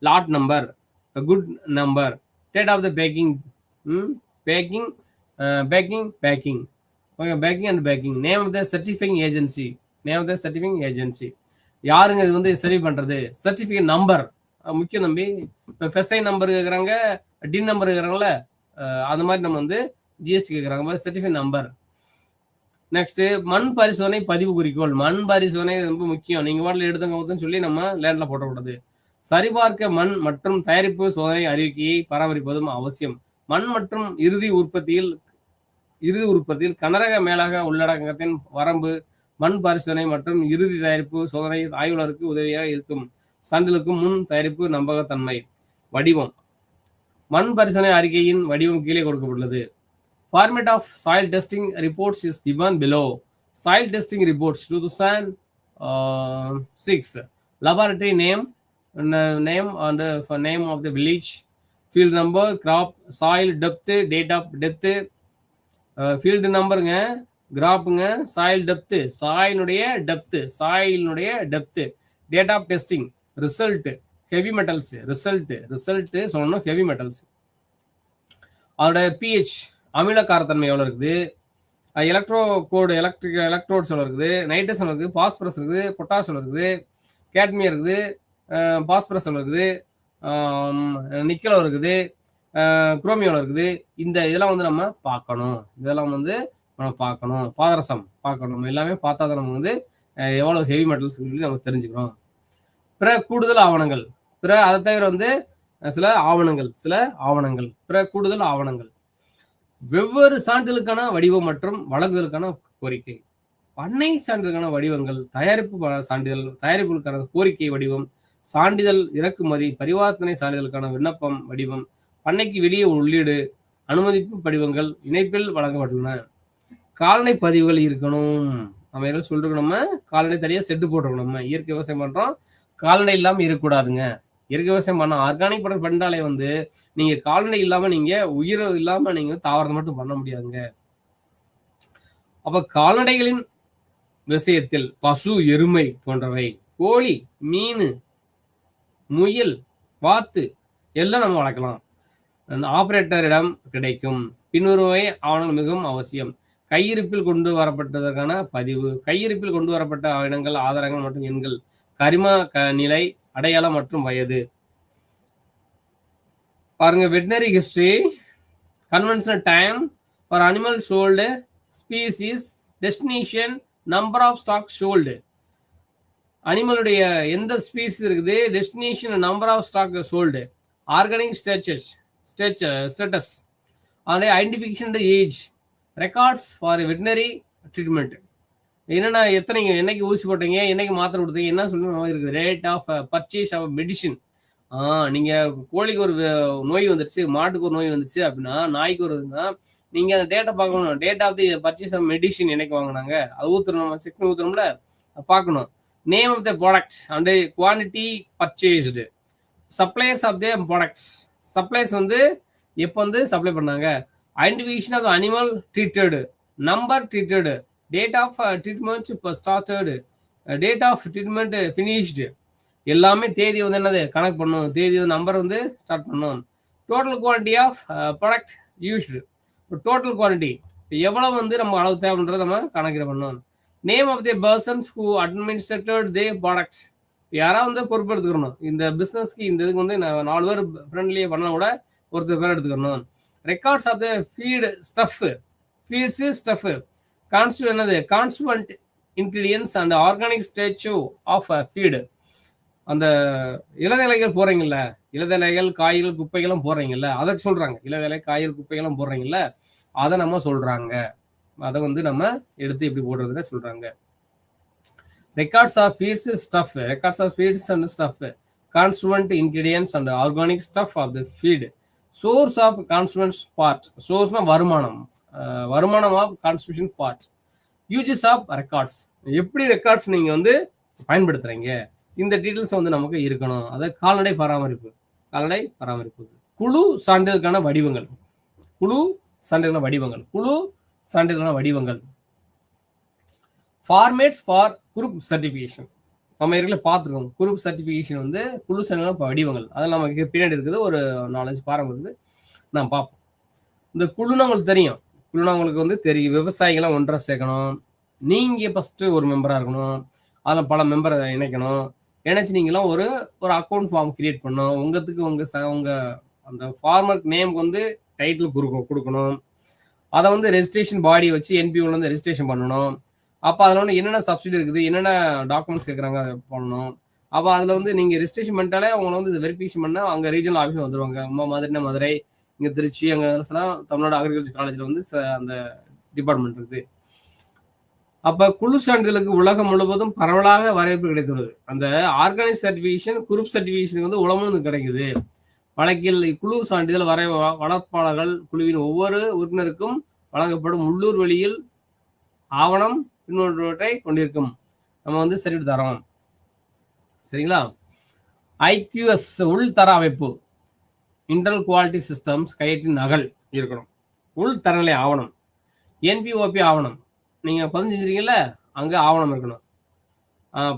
lot number, good number, date of the packing okay, packing and packing, name of the certifying agency, யாருங்க இது வந்து சர்வ் பண்றது, சர்டிஃபிகேட் நம்பர் முக்கியம் தம்பி. இப்போ FSI நம்பர் கேட்குறாங்க, டின் நம்பர் கேட்குறாங்களே, அந்த மாதிரி நம்ம வந்து ஜிஎஸ்டி கேட்குறாங்க, சர்டிஃபிகேட் நம்பர். நெக்ஸ்ட் மண் பரிசோதனை பதிவு குறிக்கோள். மண் பரிசோதனை ரொம்ப முக்கியம். நீங்க வாட்டில் எடுத்துன்னு சொல்லி நம்ம லேண்ட்ல போடக்கூடாது. சரிபார்க்க மண் மற்றும் தயாரிப்பு சோதனை அறிக்கையை பராமரிப்பதும் அவசியம். மண் மற்றும் இறுதி உற்பத்தியில் கனரக மேலாக உள்ளடக்கத்தின் வரம்பு, மண் பரிசோதனை மற்றும் இறுதி தயாரிப்பு சோதனை ஆய்வாளருக்கு உதவியாக இருக்கும். சான்றிதழுக்கும் முன் தயாரிப்பு நம்பகத்தன்மை. வடிவம். மண் பரிசோதனை அறிக்கையின் வடிவம் கீழே கொடுக்கப்பட்டுள்ளது. Format of soil testing reports is given below. Soil testing reports 2006. Laboratory name and name of the village, field number, crop, soil depth, date of depth, field numberங்க, கிராப்புங்க, சாயில் டெப்த், சாயிலுடைய depth, date of testing, result, heavy metals, result சொல்லணும், heavy metals, அதோட pH அமில காரத்தன்மை எவ்வளோ இருக்குது, electrodes எவ்வளோ இருக்குது, நைட்ரஸ் எவ்வளோ இருக்குது, பாஸ்பரஸ் இருக்குது, பொட்டாஸ் எவ்வளோ இருக்குது, கேட்மியம் இருக்குது, பாஸ்பரஸ் எவ்வளோ இருக்குது, நிக்கல் எவ்வளோ இருக்குது, குரோமியம் எவ்வளோ இருக்குது. இதெல்லாம் வந்து நம்ம பார்க்கணும். பாதரசம் பார்க்கணும். எல்லாமே பார்த்தா தான் நம்ம வந்து எவ்வளோ ஹெவி மெட்டல்ஸ் சொல்லி நம்ம தெரிஞ்சுக்கிறோம். பிற கூடுதல் ஆவணங்கள், அதை தவிர வந்து சில ஆவணங்கள், பிற கூடுதல் ஆவணங்கள். வெவ்வேறு சான்றிதழுக்கான வடிவம் மற்றும் வழங்குதலுக்கான கோரிக்கை. பண்ணை சான்றிதழுக்கான வடிவங்கள், தயாரிப்பு சான்றிதழ், தயாரிப்புகளுக்கான கோரிக்கை வடிவம், சான்றிதழ் இறக்குமதி, பரிவர்த்தனை சான்றிதழுக்கான விண்ணப்பம் வடிவம், பண்ணைக்கு வெளியே உள்ளீடு, அனுமதிப்பு படிவங்கள் இணைப்பில் வழங்கப்பட்டுள்ளன. கால்நடை பதிவுகள் இருக்கணும். நம்ம எதாவது சொல்றோம், நம்ம கால்நடை தனியாக செட்டு போட்டிருக்கணும். நம்ம இயற்கை விவசாயம் பண்றோம், கால்நடை இல்லாமல் இருக்கக்கூடாதுங்க. இயற்கை விவசாயம் பண்ண ஆர்கானிக் ப்ராடக்ட் பண்ணாலே வந்து நீங்க கால்நடை இல்லாம, நீங்க உயிர் இல்லாம நீங்க தாவரத்தை மட்டும் பண்ண முடியாதுங்க. அப்ப கால்நடைகளின் விஷயத்தில் பசு, எருமை போன்றவை, கோழி, மீன், முயல், வாத்து எல்லாம் நம்ம வளர்க்கலாம். ஆபரேட்டரிடம் கிடைக்கும். பின்வருவை ஆவணங்கள் மிகவும் அவசியம். கையிருப்பில் கொண்டு வரப்பட்டதற்கான பதிவு, கையிருப்பில் கொண்டு வரப்பட்ட ஆவணங்கள், ஆதாரங்கள் மற்றும் எண்கள், கரிம நிலை, அடையாளம் மற்றும் வயது. பாருங்க, veterinary history, conventional time for animal sold, species, destination, number of stock sold. அனிமலுடைய எந்த ஸ்பீசிஸ் இருக்குது, destination, number of stock sold, organic status, அதனுடைய identification, age, records for veterinary treatment. என்னென்ன என்னைக்கு ஊசி போட்டீங்க, என்னைக்கு மாத்திரை கொடுத்தீங்க, என்ன சொல்லணும் இருக்குது. Rate of purchase of medicine. நீங்கள் கோழிக்கு ஒரு நோய் வந்துருச்சு, மாட்டுக்கு ஒரு நோய் வந்துச்சு அப்படின்னா, நாய்க்கு ஒரு இதுன்னா நீங்கள் அந்த டேட்டை பார்க்கணும். Date of the purchase of medicine என்னைக்கு வாங்கினாங்க, அது ஊற்றுறோம், செக்ஷன் ஊற்றுறோம்ல, பார்க்கணும். Name of the products and quantity purchased, suppliers of the products, supplies வந்து எப்போ வந்து சப்ளை பண்ணாங்க, identification of animal treated, number treated, date of treatment இப்போ started, date of treatment finished, எல்லாமே தேதி வந்து என்னது கணக்கு பண்ணணும். தேதி வந்து நம்பர் வந்து ஸ்டார்ட் பண்ணணும். Total quantity of product used, total quantity எவ்வளோ வந்து நம்ம அளவு தேவைன்றதை நம்ம கணக்கிட பண்ணணும். Name of the persons who administrated the products, யாராவது வந்து பொறுப்பு எடுத்துக்கணும். இந்த பிஸ்னஸ்க்கு இந்த இதுக்கு வந்து 4 பேர் ஃப்ரெண்ட்லியே பண்ணால் கூட ஒருத்தர் பேர் எடுத்துக்கணும். Records of the feed stuff, feeds stuff, என்னது constituent ingredients and organic status of feed. அந்த இலதலைகள் போடுறீங்கல்ல, இலதலைகள், காய்கள், குப்பைகளும் போடுறீங்கல்ல, அதை சொல்றாங்க. இலதலை, காய்கள், குப்பைகளும் போடுறீங்கல்ல, அதை நம்ம சொல்றாங்க. அதை வந்து நம்ம எடுத்து எப்படி போடுறதுன்னு சொல்றாங்க. Records of feeds stuff, records of feeds and stuff, constituent ingredients and organic stuff of the feed, source of constituent part, சோர்ஸ்னா வருமானம், வருமானம் of constitution part, usages of records, எப்படி ரெக்கார்ட்ஸ் நீங்கள் வந்து பயன்படுத்துறீங்க, இந்த டீட்டெயில்ஸ் வந்து நமக்கு இருக்கணும். அதாவது கால்நடை பராமரிப்பு. குழு சான்றிதழுக்கான வடிவங்கள், ஃபார்மேட்ஸ் ஃபார் குரூப் சர்டிஃபிகேஷன். நம்ம ஏற்கனவே பார்த்துருக்கோம். குரூப் சர்டிஃபிகேஷன் வந்து குழு சான்றிதழ் வடிவங்கள், அதில் நமக்கு பின்னாடி இருக்குது ஒரு 4-5 பாரம் இருக்குது, நான் பார்ப்போம். இந்த குழுனா உங்களுக்கு தெரியும். குழுனா உங்களுக்கு வந்து தெரியும், விவசாயிகளாம் ஒன்றாக சேர்க்கணும். நீங்கள் ஃபஸ்ட்டு ஒரு மெம்பராக இருக்கணும், அதில் பல மெம்பரை இணைக்கணும். இணைச்சி நீங்களாம் ஒரு அக்கௌண்ட் ஃபார்ம் கிரியேட் பண்ணணும். உங்கள் அந்த ஃபார்மருக்கு நேமுக்கு வந்து டைட்டில் கொடுக்கணும். அதை வந்து ரெஜிஸ்ட்ரேஷன் பாடி வச்சு என்பிஓவில் வந்து ரெஜிஸ்ட்ரேஷன் பண்ணணும். அப்போ அதில் வந்து என்னென்ன சப்சிடி இருக்குது, என்னென்ன டாக்குமெண்ட்ஸ் கேட்குறாங்க அதை பண்ணணும். அப்போ அதில் வந்து நீங்கள் ரெஜிஸ்ட்ரேஷன் பண்ணிட்டாலே அவங்கள வந்து வெரிஃபிகேஷன் பண்ணால் அங்கே ரீஜனல் ஆஃபீஸ் வந்துடுவாங்க. மதுரைனா மதுரை, இங்கே திருச்சி அங்கே தமிழ்நாடு அக்ரிகல்ச்சர் காலேஜில் வந்து அந்த டிபார்ட்மெண்ட் இருக்குது. அப்போ குழு சான்றிதழுக்கு உலகம் முழுவதும் பரவலாக வரவேற்பு கிடைத்துள்ளது. அந்த ஆர்கானிக் சர்டிஃபிகேஷன், குரூப் சர்டிஃபிகேஷன் வந்து உலகம் கிடைக்குது. வழக்கில் குழு சான்றிதழ் வளர்ப்பாளர்கள் குழுவின் ஒவ்வொரு உறுப்பினருக்கும் வழங்கப்படும் உள்ளூர் வெளியில் ஆவணம் பின்னொன்றை கொண்டிருக்கும். நம்ம வந்து சர்டிஃபிகேட் தரோம். சரிங்களா? IQS உள் தர அமைப்பு, இன்டர்னல் குவாலிட்டி சிஸ்டம்ஸ் கையெழுத்தின் நகல் இருக்கணும். உள் தரநிலை ஆவணம், NPOP ஆவணம், நீங்கள் பதிவு செஞ்சுருக்கீங்கல்ல அங்கே ஆவணம் இருக்கணும்.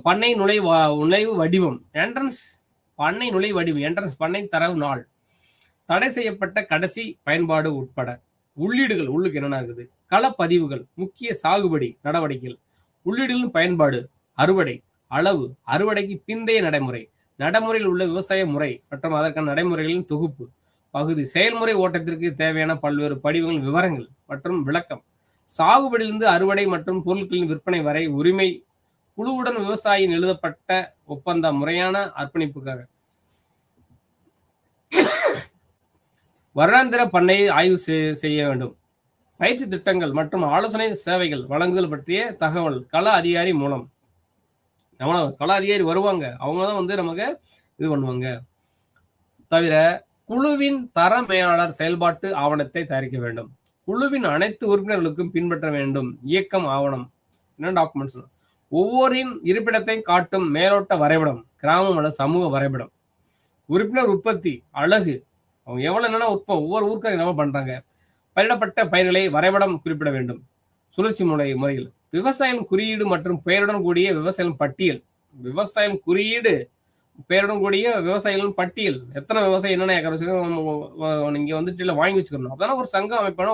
பண்ணை நுழைவு வடிவம், என்ட்ரன்ஸ் பண்ணை நுழைவு வடிவம், என்ட்ரன்ஸ் பண்ணை தரவு நாள், தடை செய்யப்பட்ட கடைசி பயன்பாடு உட்பட உள்ளீடுகள், உள்ளுக்கு என்னென்ன இருக்குது, களப்பதிவுகள், முக்கிய சாகுபடி நடவடிக்கைகள், உள்ளீடுகளின் பயன்பாடு, அறுவடை, அளவு, அறுவடைக்கு பிந்தைய நடைமுறை, நடைமுறையில் உள்ள விவசாய முறை மற்றும் அதற்கான நடைமுறைகளின் தொகுப்பு, பகுதி, செயல்முறை ஓட்டத்திற்கு தேவையான பல்வேறு படிவங்கள், விவரங்கள் மற்றும் விளக்கம், சாகுபடியிலிருந்து அறுவடை மற்றும் பொருட்களின் விற்பனை வரை உரிமை, குழுவுடன் விவசாயியின் எழுதப்பட்ட ஒப்பந்த, முறையான அர்ப்பணிப்புக்காக வருடாந்திர பண்ணையை ஆய்வு செய்ய வேண்டும், பயிற்சி திட்டங்கள் மற்றும் ஆலோசனை சேவைகள் வழங்குதல் பற்றிய தகவல் கள அதிகாரி மூலம். கள அதிகாரி வருவாங்க, அவங்க தான் வந்து நமக்கு இது பண்ணுவாங்க. தவிர குழுவின் தர மேலாளர் செயல்பாட்டு ஆவணத்தை தயாரிக்க வேண்டும். குழுவின் அனைத்து உறுப்பினர்களுக்கும் பின்பற்ற வேண்டும் இயக்கம் ஆவணம், என்ன டாக்குமெண்ட்ஸ், ஒவ்வொரின் இருப்பிடத்தை காட்டும் மேலோட்ட வரைபடம், கிராமம் அல்லது சமூக வரைபடம், உறுப்பினர் உற்பத்தி அழகு, அவங்க எவ்வளவு என்னன்னா ஒவ்வொரு ஊருக்காரங்க என்ன பண்றாங்க, பயிரிடப்பட்ட பயிர்களை வரைபடம் குறிப்பிட வேண்டும். சுழற்சி முறையில் விவசாயம் குறியீடு மற்றும் பெயருடன் கூடிய விவசாயம் பட்டியல், விவசாயம் குறியீடு பெயருடன் கூடிய விவசாயிகளின் பட்டியல், எத்தனை விவசாயம் என்னென்ன ஏக்கர் வச்சுக்கணும் நீங்க வந்துட்டு வாங்கி வச்சுக்கணும். அப்பதான் ஒரு சங்கம் அமைப்பான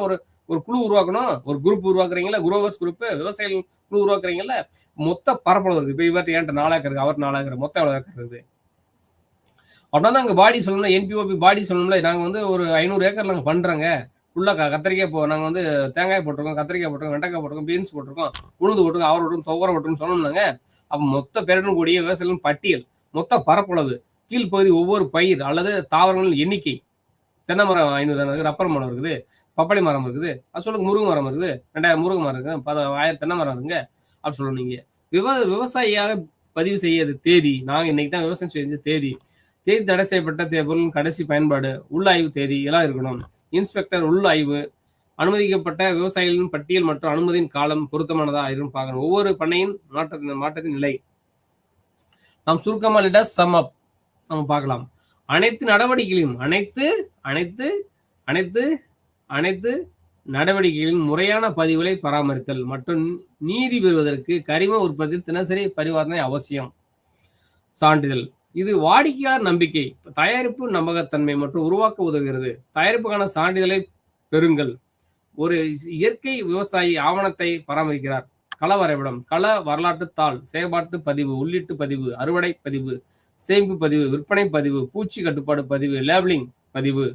ஒரு குழு உருவாக்கணும். ஒரு குரூப் உருவாக்குறீங்களா, குரோவர்ஸ் குரூப், விவசாயிகள் குழு உருவாக்குறீங்கல்ல, மொத்த பரப்பளவு இருக்கு. இப்போ இவர்கிட்ட என்கிட்ட 4 ஏக்கர் இருக்கு, அவர் 4 ஏக்கர், மொத்தம் எவ்வளவு ஏக்கர் இருக்குது அப்படின்னா தான் அங்கே பாடி சொல்லணும்ல, NPOP பாடி சொல்லணும்ல. நாங்கள் வந்து ஒரு 500 ஏக்கர் நாங்கள் பண்ணுறோங்க, ஃபுல்லாக கத்திரிக்காய் நாங்கள் வந்து தேங்காய் போட்டிருக்கோம், கத்திரிக்காய் போட்டிருக்கோம், வெண்டைக்காய் போட்டிருக்கோம், பீன்ஸ் போட்டிருக்கோம், உளுந்து போட்டிருக்கோம், அவரை விட்டுரும், துவரை விட்டுருன்னு சொல்லணும்னாங்க. அப்போ மொத்த பெயருடன் கூடிய விவசாயிகளின் பட்டியல், மொத்த பரப்பளவு, கீழ்ப்பகுதி, ஒவ்வொரு பயிர் அல்லது தாவரங்களின் எண்ணிக்கை, தென்னை மரம் 500 இருக்குது, ரப்பர் மரம் இருக்குது, பப்பாளி மரம் இருக்குது, அது சொல்லுங்க, முருங்கை மரம் இருக்குது, 2000 முருங்கை மரம் இருக்குது, 1000 தென்னை மரம் இருக்குங்க அப்படி சொல்லணும். நீங்கள் விவசாயியாக பதிவு செய்ய தேதி, நாங்கள் இன்னைக்கு தான் விவசாயம் செஞ்ச தேதி, தடை செய்யப்பட்ட பொருளின் கடைசி பயன்பாடு, உள் ஆய்வு தேதி எல்லாம் இருக்கணும். இன்ஸ்பெக்டர் உள் ஆய்வு, அனுமதிக்கப்பட்ட விவசாயிகளின் பட்டியல் மற்றும் அனுமதியின் காலம் பொருத்தமானதா இருக்கும் பார்க்கணும். ஒவ்வொரு பண்ணையின் மாற்றத்தின் நிலை நாம் சுருக்கமாக சம் அப் நம்ம பார்க்கலாம். அனைத்து நடவடிக்கைகளையும் அனைத்து நடவடிக்கைகளின் முறையான பதிவுகளை பராமரித்தல் மற்றும் நீதி பெறுவதற்கு கரிம உற்பத்தி தினசரி பரிவர்த்தனை அவசியம். சான்றிதழ், இது வாடிக்கையாளர் நம்பிக்கை, தயாரிப்பு நம்பகத்தன்மை மற்றும் உருவாக்க உதவுகிறது. தயாரிப்புக்கான சான்றிதழை பெறுங்கள். ஒரு இயற்கை விவசாயி ஆவணத்தை பராமரிக்கிறார். கள வரைபடம், கள வரலாற்று தாள், செயல்பாட்டு பதிவு, உள்ளீட்டு பதிவு, அறுவடை பதிவு, சேமிப்பு பதிவு, விற்பனை பதிவு, பூச்சி கட்டுப்பாடு பதிவு, லேபிளிங் பதிவு,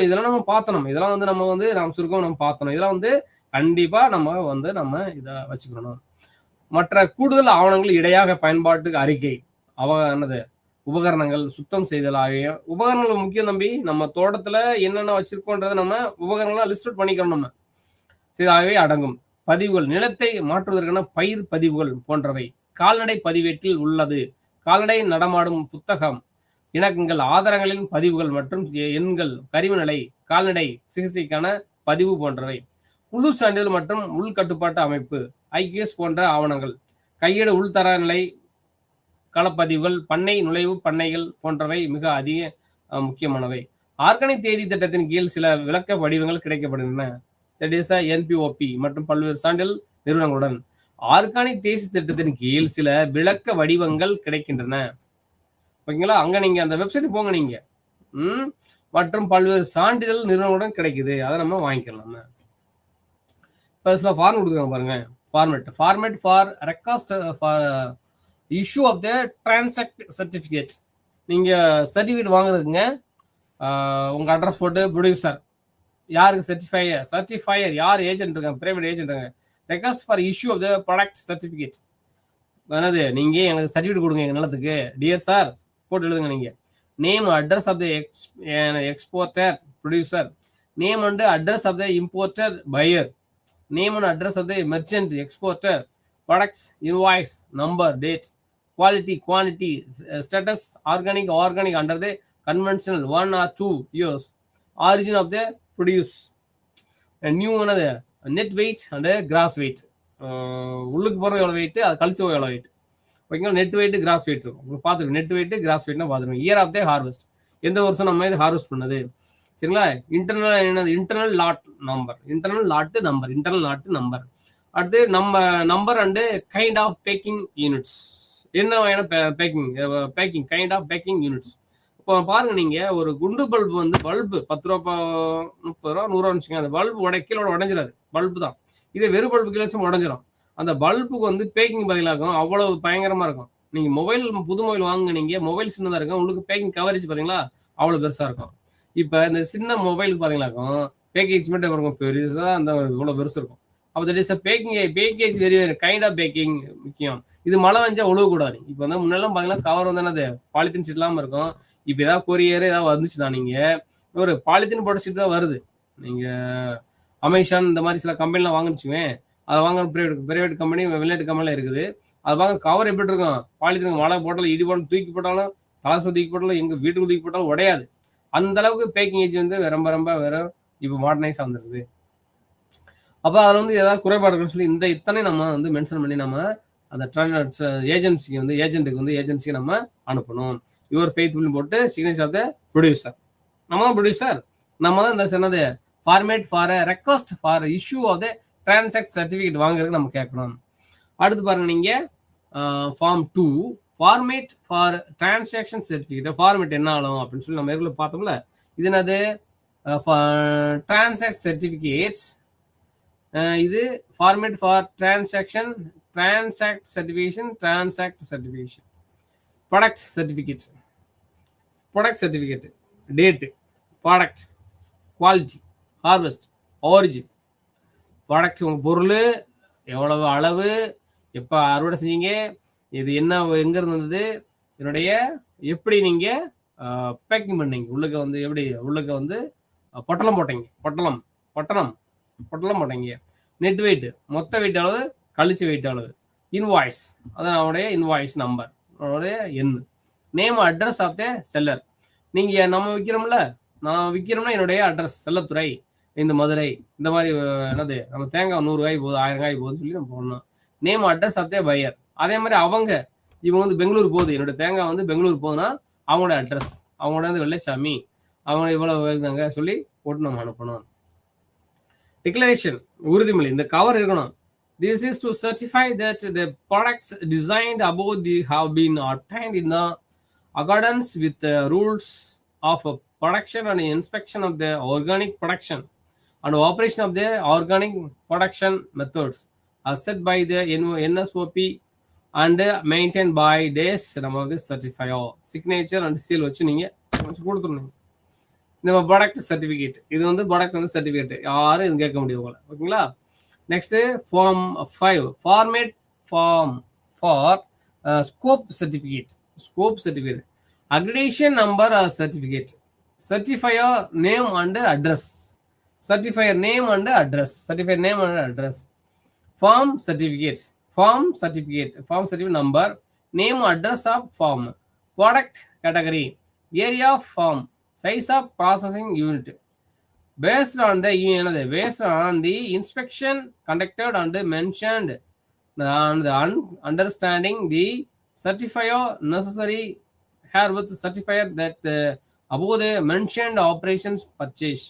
இதெல்லாம் நம்ம பார்த்தணும். இதெல்லாம் வந்து நம்ம சுருக்கம் நம்ம பார்த்தணும். இதெல்லாம் வந்து கண்டிப்பா நம்ம இதை வச்சுக்கணும். மற்ற கூடுதல் ஆவணங்கள் இடையாக பயன்பாட்டுக்கு அறிக்கை, என்னது உபகரணங்கள், சுத்தம் செய்தல் ஆகிய உபகரணங்கள் முக்கியம் தம்பி. நம்ம தோட்டத்துல என்னென்ன வச்சிருக்கோன்றதை நம்ம உபகரணங்களா லிஸ்ட் அவுட் பண்ணிக்கிறோம். நம்ம செய்தாகவே அடங்கும். பதிவுகள், நிலத்தை மாற்றுவதற்கான பயிர் பதிவுகள் போன்றவை. கால்நடை பதிவேட்டில் உள்ளது. கால்நடை நடமாடும் புத்தகம், இணக்கங்கள், ஆதாரங்களின் பதிவுகள் மற்றும் எண்கள், கரிம நிலை, கால்நடை சிகிச்சைக்கான பதிவு போன்றவை. குழு சான்றிதழ் மற்றும் உள்கட்டுப்பாட்டு அமைப்பு, IQS போன்ற ஆவணங்கள், கையேடு, உள்தரநிலை, களப்பதிவுகள், பண்ணை நுழைவு பண்ணைகள் போன்றவை மிக அதிக முக்கியமானவை. ஆர்கானிக் தேதி திட்டத்தின் கீழ் சில விளக்க வடிவங்கள் கிடைக்கப்படுகின்றன. NPOP மற்றும் பல்வேறு சான்றிதழ் நிறுவனங்களுடன் ஆர்கானிக் தேசி திட்டத்தின் கீழ் சில விளக்க வடிவங்கள் கிடைக்கின்றன. ஓகேங்களா? அங்க நீங்க அந்த வெப்சைட் போங்க நீங்க, மற்றும் பல்வேறு சான்றிதழ் நிறுவனங்களுடன் கிடைக்குது, அதை நம்ம வாங்கிக்கலாம். இப்போ சில ஃபார்ம் கொடுக்குறாங்க பாருங்க. Format for request for issue of the transact certificate. நீங்கள் சர்டிஃபிகேட் வாங்குறதுங்க, உங்கள் அட்ரஸ் போட்டு ப்ரொடியூசர், யாருக்கு சர்டிஃபையர் யார் ஏஜென்ட் இருக்காங்க, பிரைவேட் ஏஜென்ட் இருக்காங்க, request for issue of the product certificate. என்னது, நீங்கள் எங்களுக்கு சர்டிஃபிகேட் கொடுங்க எங்கள் நிலத்துக்கு, டியர் சார் போட்டு எழுதுங்க. நீங்கள் name, address of the exporter, producer. Name and address of the importer, buyer. Name and address of the merchant, exporter. Products, invoice, number, date. Quality, quantity, status, organic under the conventional 1 or 2 years. Origin of the produce. New என்னது net weight and gross weight. உள்ளுக்கு போகிறது எவ்வளோ wait, அது கழிச்சு எவ்வளோ wait. ஓகேங்களா, net wait gross weight இருக்கும். உங்களுக்கு பார்த்துருக்கோம் நெட் வெயிட் கிராஸ் வெயிட்னா பார்த்துருக்கோம். இயர் ஆஃப் த ஹார்வெஸ்ட், எந்த வருஷம் நம்ம இது ஹார்வெஸ்ட் பண்ணது. சரிங்களா, இன்டர்னல் என்னது internal lot number, internal lot number. அடுத்து நம்ம number and kind of packing units, என்ன வகையான packing kind of packing units. இப்போ பாருங்க, நீங்க ஒரு குண்டு பல்பு வந்து பல்பு 10 ரூபா 30 ரூபா 100 ரூபான்னு வச்சுக்கோங்க. அந்த பல்பு கீழே உடஞ்சிடாது, பல்பு தான். இதே வெறும் பல்பு கீழே உடஞ்சிடும். அந்த பல்புக்கு வந்து பேக்கிங் பதிலாகும் அவ்வளவு பயங்கரமா இருக்கும். நீங்க மொபைல் புது மொபைல் வாங்குங்க, நீங்க மொபைல் சின்னதா இருக்கும், உங்களுக்கு பேக்கிங் கவரேஜ் பாத்தீங்களா அவ்வளவு பெருசா இருக்கும். இப்ப இந்த சின்ன மொபைலுக்கு பாத்தீங்களாக்கும் பேக்கேஜ் மட்டும் இருக்கும் பெருசா, அந்த இவ்வளவு பெருசு இருக்கும். அப்போ that is package very kind of packing முக்கியம். இது மழை வந்தா ஒழுகக்கூடாது. இப்போ வந்து முன்னெல்லாம் பாத்தீங்கன்னா கவர் வந்து என்னது பாலித்தீன் சீட் இல்லாம இருக்கும். இப்போ ஏதாவது கொரியர் ஏதாவது வந்துச்சுன்னா நீங்க ஒரு பாலித்தீன் போட்ட சீட் தான் வருது. நீங்க அமேசான் இந்த மாதிரி சில கம்பெனிலாம் வாங்கிச்சுவேன், அதை வாங்க பிரைவேட் கம்பெனி வெளிநாட்டு கம்பெனிலாம் இருக்குது. அது வாங்க கவர் எப்படி இருக்கும், பாலித்தீன் மழை போட்டாலும் இடி போட்டாலும் தூக்கி போட்டாலும் தலாஸ்மா தூக்கி போட்டாலும் எங்க வீட்டுக்கு தூக்கி போட்டாலும் உடையாது. அந்த அளவுக்கு பேக்கிங் ஏஜ் வந்து ரொம்ப ரொம்ப வேற இப்போ மாடர்னைஸ் வந்துருக்குது. அப்போ அதில் வந்து ஏதாவது குறைபாடு இருக்குன்னு சொல்லி இந்த இத்தனை நம்ம வந்து மென்ஷன் பண்ணி நம்ம அந்த ஏஜென்சிக்கு வந்து ஏஜென்சிக்கு நம்ம அனுப்பணும். யுவர் ஃபெய்த்ஃபுல்னு போட்டு சிக்னேச்சர் ஆஃப் த ப்ரொடியூசர். நம்ம தான் ப்ரொடியூசர், நம்ம தான் இந்த சொன்னது format for request for issue of the transact certificate வாங்குறதுக்கு நம்ம கேட்கணும். அடுத்து பாருங்க, நீங்க form 2 format for transaction certificate. Format என்ன ஆகும் அப்படின்னு சொல்லி நம்ம ஏற்கனவே பார்த்தோம்ல. இது என்னது டிரான்சாக்ட் சர்டிஃபிகேட்ஸ். இது format for transact certification product certificate date, product, quality, harvest, origin. Product உங்கள் பொருள் எவ்வளவு அளவு, எப்போ அறுவடை செஞ்சீங்க, இது என்ன எங்கே இருந்தது, இதனுடைய எப்படி நீங்கள் பேக்கிங் பண்ணீங்க, உள்ளுக்க வந்து எப்படி உள்ளுக்க வந்து பொட்டலம் போட்டீங்க, பொட்டலம் போட்டீங்க. நெட் வெயிட் மொத்த வெயிட் அளவு கழிச்சு வெயிட் அளவு. இன்வாய்ஸ் அதான் அவனுடைய இன்வாய்ஸ் நம்பர், அவனுடைய எண். Name address of the seller. நீங்கள் நம்ம விற்கிறோம்ல, நான் விற்கிறோம்னா என்னுடைய அட்ரஸ் செல்லத்துறை இந்த மதுரை, இந்த மாதிரி என்னது நம்ம தேங்காய் 100 காய் போகுது 1000 காய் போகுதுன்னு சொல்லி நம்ம போடணும். Name address of the buyer. அதே மாதிரி இவங்க வந்து பெங்களூர் போகுது, என்னோட தேங்காய் வந்து பெங்களூர் போகுதுன்னா அவங்களோட அட்ரஸ், அவங்களோட வந்து வெள்ளைச்சாமி, அவங்க இவ்வளவு இருந்தாங்க சொல்லி போட்டு நம்ம அனுப்பணும். டிக்ளரேஷன் உறுதிமொழி, இந்த கவர் இருக்கணும். This is to certify that the products designed above have been obtained in the accordance with the rules of production and inspection of the organic production and operation of the organic production methods as set by the NSOP and maintained by DAS நமக்கு certifier signature and seal வச்சு நீங்க கொடுத்துருங்க. இந்த product certificate, இது வந்து product வந்து certificate யாரும் இது கேட்க முடியும் போல. ஓகேங்களா, next form 5 format form for scope certificate. Accreditation number or certificate. Certifier name and address. Form certificate number, name address of farm, product category, area of farm, size of processing unit. Based on the inspection conducted and mentioned and the understanding the certifier necessary herewith certifier that above the mentioned operations purchase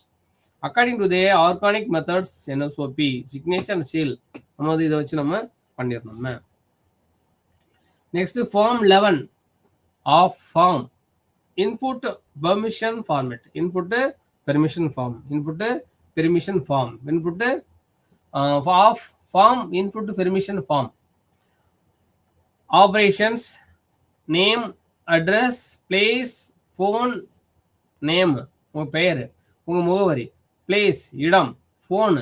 according to the organic methods NSOP signature and seal. நம்ம இதை வச்சு நம்ம பண்ணிடணும். Next form 11 of form input permission format. Input permission form of form input permission form. Operations, name, address, place, phone, name உங்க பெயர், உங்க முகவரி, place இடம், phone,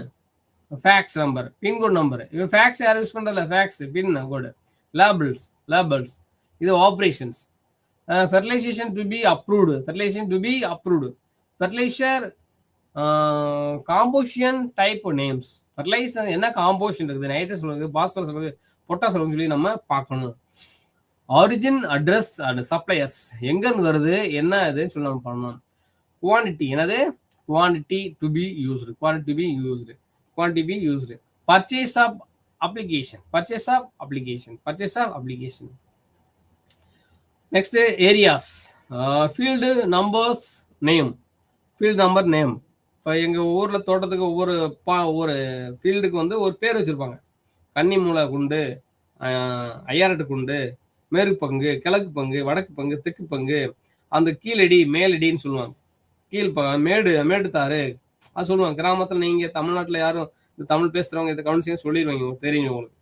fax number, pin code number. இவ fax யார் use பண்றல, fax pin code, labels. இது operations. Fertilization to be approved. Fertilizer composition type names. Fertilizer என்ன composition இருக்குது, நைட்ரஸ் இருக்குது, பாஸ்பரஸ் இருக்குது, பொட்டாஸ் இருக்குன்னு சொல்லி நம்ம பார்க்கணும். ஆரிஜின், அட்ரஸ் அண்ட் சப்ளையர்ஸ், எங்கேருந்து வருது என்ன இதுன்னு சொல்லி நம்ம பண்ணணும். குவான்டிட்டி என்னது, quantity to be used, quantity to be used, quantity be used. Purchase of application, purchase of application, purchase of application. Next areas, field numbers name, field number name. இப்போ எங்கள் ஊரில் தோட்டத்துக்கு ஒவ்வொரு ஃபீல்டுக்கு வந்து ஒரு பேர் வச்சுருப்பாங்க. கன்னிமூலை குண்டு, ஐயாரட்டு குண்டு, மேற்கு பங்கு, கிழக்கு பங்கு, வடக்கு பங்கு, தெற்கு பங்கு, அந்த கீழடி மேலடின்னு சொல்லுவாங்க. மேடுத்தாரு அது சொல்லுவாங்க. கிராமத்தில் நீங்கள் தமிழ்நாட்டில் யாரும் இந்த தமிழ் பேசுகிறவங்க இதை கவனிச்சு சொல்லிடுவாங்க, தெரியும் உங்களுக்கு.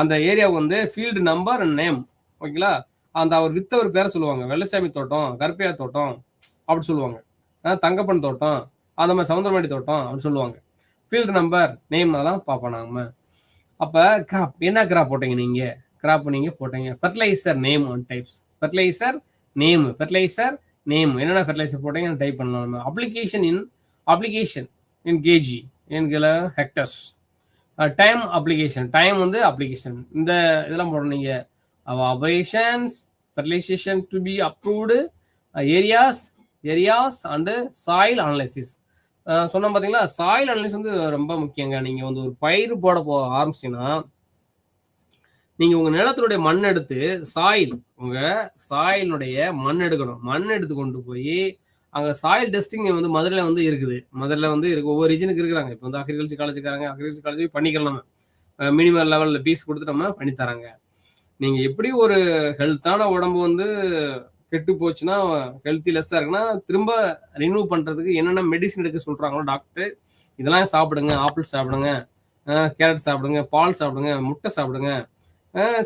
அந்த ஏரியாவுக்கு வந்து ஃபீல்டு நம்பர் அண்ட் நேம், ஓகேங்களா. அந்த அவர் வித்தவர் பேரை சொல்லுவாங்க. வெள்ளசாமி தோட்டம், கருப்பையா தோட்டம் அப்படி சொல்லுவாங்க. தங்கப்பன் தோட்டம், அந்த மாதிரி சவுந்தரமாடி தோட்டம் அப்படின்னு சொல்லுவாங்க. ஃபீல்டு நம்பர் நேம் அதெல்லாம் பார்ப்போம் நாம. அப்போ கிராப், என்ன கிராப் போட்டீங்க நீங்கள், கிராப் நீங்கள் போட்டீங்க. Fertilizer name and types, fertilizer name, fertilizer name, என்னென்ன ஃபெர்டிலைசர் போட்டீங்கன்னு டைப் பண்ணலாம் நம்ம. Application in K G, in hectares. Time application, time வந்து அப்ளிகேஷன், இந்த இதெல்லாம் போடணும் நீங்கள். Operations, fertilization to be approved, areas and soil analysis. சொன்னோம் பார்த்தீங்களா, சாயில் அனலைசிஸ் வந்து ரொம்ப முக்கியங்க. நீங்கள் வந்து ஒரு பயிர் போட ஆரம்பிச்சிங்கன்னா நீங்கள் உங்கள் நிலத்தினுடைய மண் எடுத்து உங்கள் சாயிலுடைய மண் எடுக்கணும். மண் எடுத்து கொண்டு போய் அங்கே சாயில் டெஸ்டிங் வந்து மதுரையில் வந்து இருக்குது. மதுரையில் வந்து ஒவ்வொரு ரீஜனுக்கு இருக்கிறாங்க. இப்போ வந்து அக்ரிகல்ச்சர் காலேஜ் பண்ணிக்கலாம். நம்ம மினிமம் லெவலில் ஃபீஸ் கொடுத்து நம்ம பண்ணித்தராங்க. நீங்கள் எப்படி ஒரு ஹெல்த்தான உடம்பு வந்து கெட்டு போச்சுன்னா, ஹெல்த்தி லெஸ்ஸாக இருக்குன்னா, திரும்ப ரினியூவ் பண்ணுறதுக்கு என்னென்ன மெடிசன் எடுக்க சொல்கிறாங்களோ டாக்டர், இதெல்லாம் சாப்பிடுங்க. ஆப்பிள் சாப்பிடுங்க, கேரட் சாப்பிடுங்க, பால் சாப்பிடுங்க, முட்டை சாப்பிடுங்க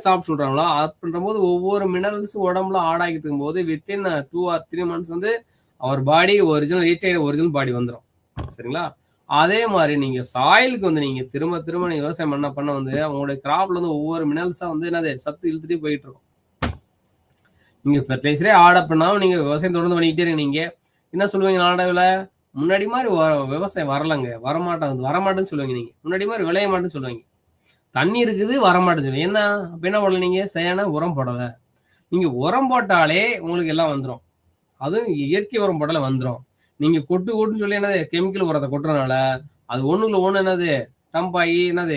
சாப்பிட சொல்கிறாங்களோ, அப்படின்ற போது ஒவ்வொரு மினரல்ஸ் உடம்புல ஆடாகிட்டு இருக்கும்போது வித்தின் 2 or 3 months வந்து அவர் பாடி ஒரிஜினல் பாடி வந்துடும். சரிங்களா. அதே மாதிரி நீங்கள் சாயிலுக்கு வந்து நீங்கள் திரும்ப நீங்கள் விவசாயம் பண்ண வந்து அவங்களுடைய கிராப்ல வந்து ஒவ்வொரு மினரல்ஸாக வந்து என்னது சத்து இழுத்துட்டே போயிட்டு இருக்கும். நீங்கள் ஃபெர்டிலைசரே பண்ணாமல் நீங்கள் விவசாயம் தொடர்ந்து பண்ணிக்கிட்டே இருங்க. நீங்கள் என்ன சொல்லுவீங்க, நாடாவில் முன்னாடி மாதிரி விவசாயம் வரலைங்க, வரமாட்டேன்னு சொல்லுவீங்க. நீங்கள் முன்னாடி மாதிரி விளைய மாட்டேன்னு சொல்லுவீங்க. தண்ணி இருக்குது, வரமாட்டேன்னு சொல்லுவீங்க. என்ன அப்போ என்ன போடல, நீங்கள் சரியான உரம் போடலை. நீங்கள் உரம் போட்டாலே உங்களுக்கு எல்லாம் வந்துடும். அதுவும் இயற்கை உரம் போட்டாலே வந்துடும். நீங்கள் கொட்டுன்னு சொல்லி என்னது கெமிக்கல் உரத்தை கொட்டுறதுனால அது ஒன்றுக்குள்ள ஒன்று என்னது டம்ப் ஆகி என்னது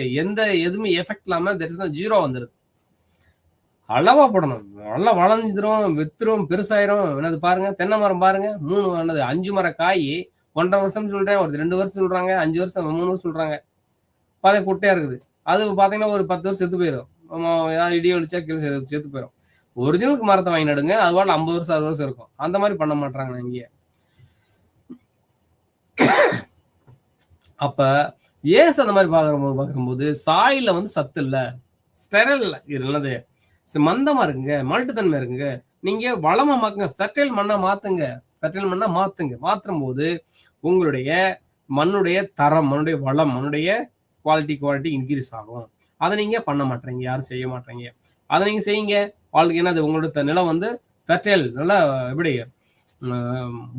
எதுவுமே எஃபெக்ட் இல்லாமல் ஜீரோ வந்துடுது. அளவா போடணும். நல்லா வளைஞ்சிரும், வித்துரும், பெருசாயிரும். என்னது பாருங்க, தென்னை மரம் பாருங்க, 5 மர காய் 1.5 வருஷம் சொல்றேன், ஒரு 2 வருஷம் சொல்றாங்க, 5 வருஷம் 3 வருஷம் சொல்றாங்க. பார்த்தா குட்டையா இருக்குது. அது பார்த்தீங்கன்னா ஒரு 10 வருஷம் செத்து போயிடும். ஏதாவது இடி ஒழிச்சா கீழே செத்து போயிடும். ஒரிஜினலுக்கு மரத்தை வாங்கி நடுங்க, அது பாட்டு 50 வருஷம் 60 வருஷம் இருக்கும். அந்த மாதிரி பண்ண மாட்டாங்க இங்கே. அப்ப ஏஸ் அந்த மாதிரி பார்க்கும்போது சாயில வந்து சத்து இல்லை, ஸ்டெரல் என்னது மந்தமா இருக்குங்க, மல்ட்டுத்தன்மை இருக்குங்க. நீங்க வளமா மாத்துங்க, ஃபெர்டைல் மண்ணா மாத்துங்க. மாற்றும் போது உங்களுடைய மண்ணுடைய தரம், மண்ணுடைய வளம், மண்ணுடைய குவாலிட்டி இன்க்ரீஸ் ஆகும். அதை நீங்க பண்ண மாட்டீங்க, யாரும் செய்ய மாட்டீங்க. அதை நீங்க செய்யுங்க. வாழ்க்கை என்னது, உங்களோட நிலம் வந்து ஃபெர்டைல், நல்லா எப்படி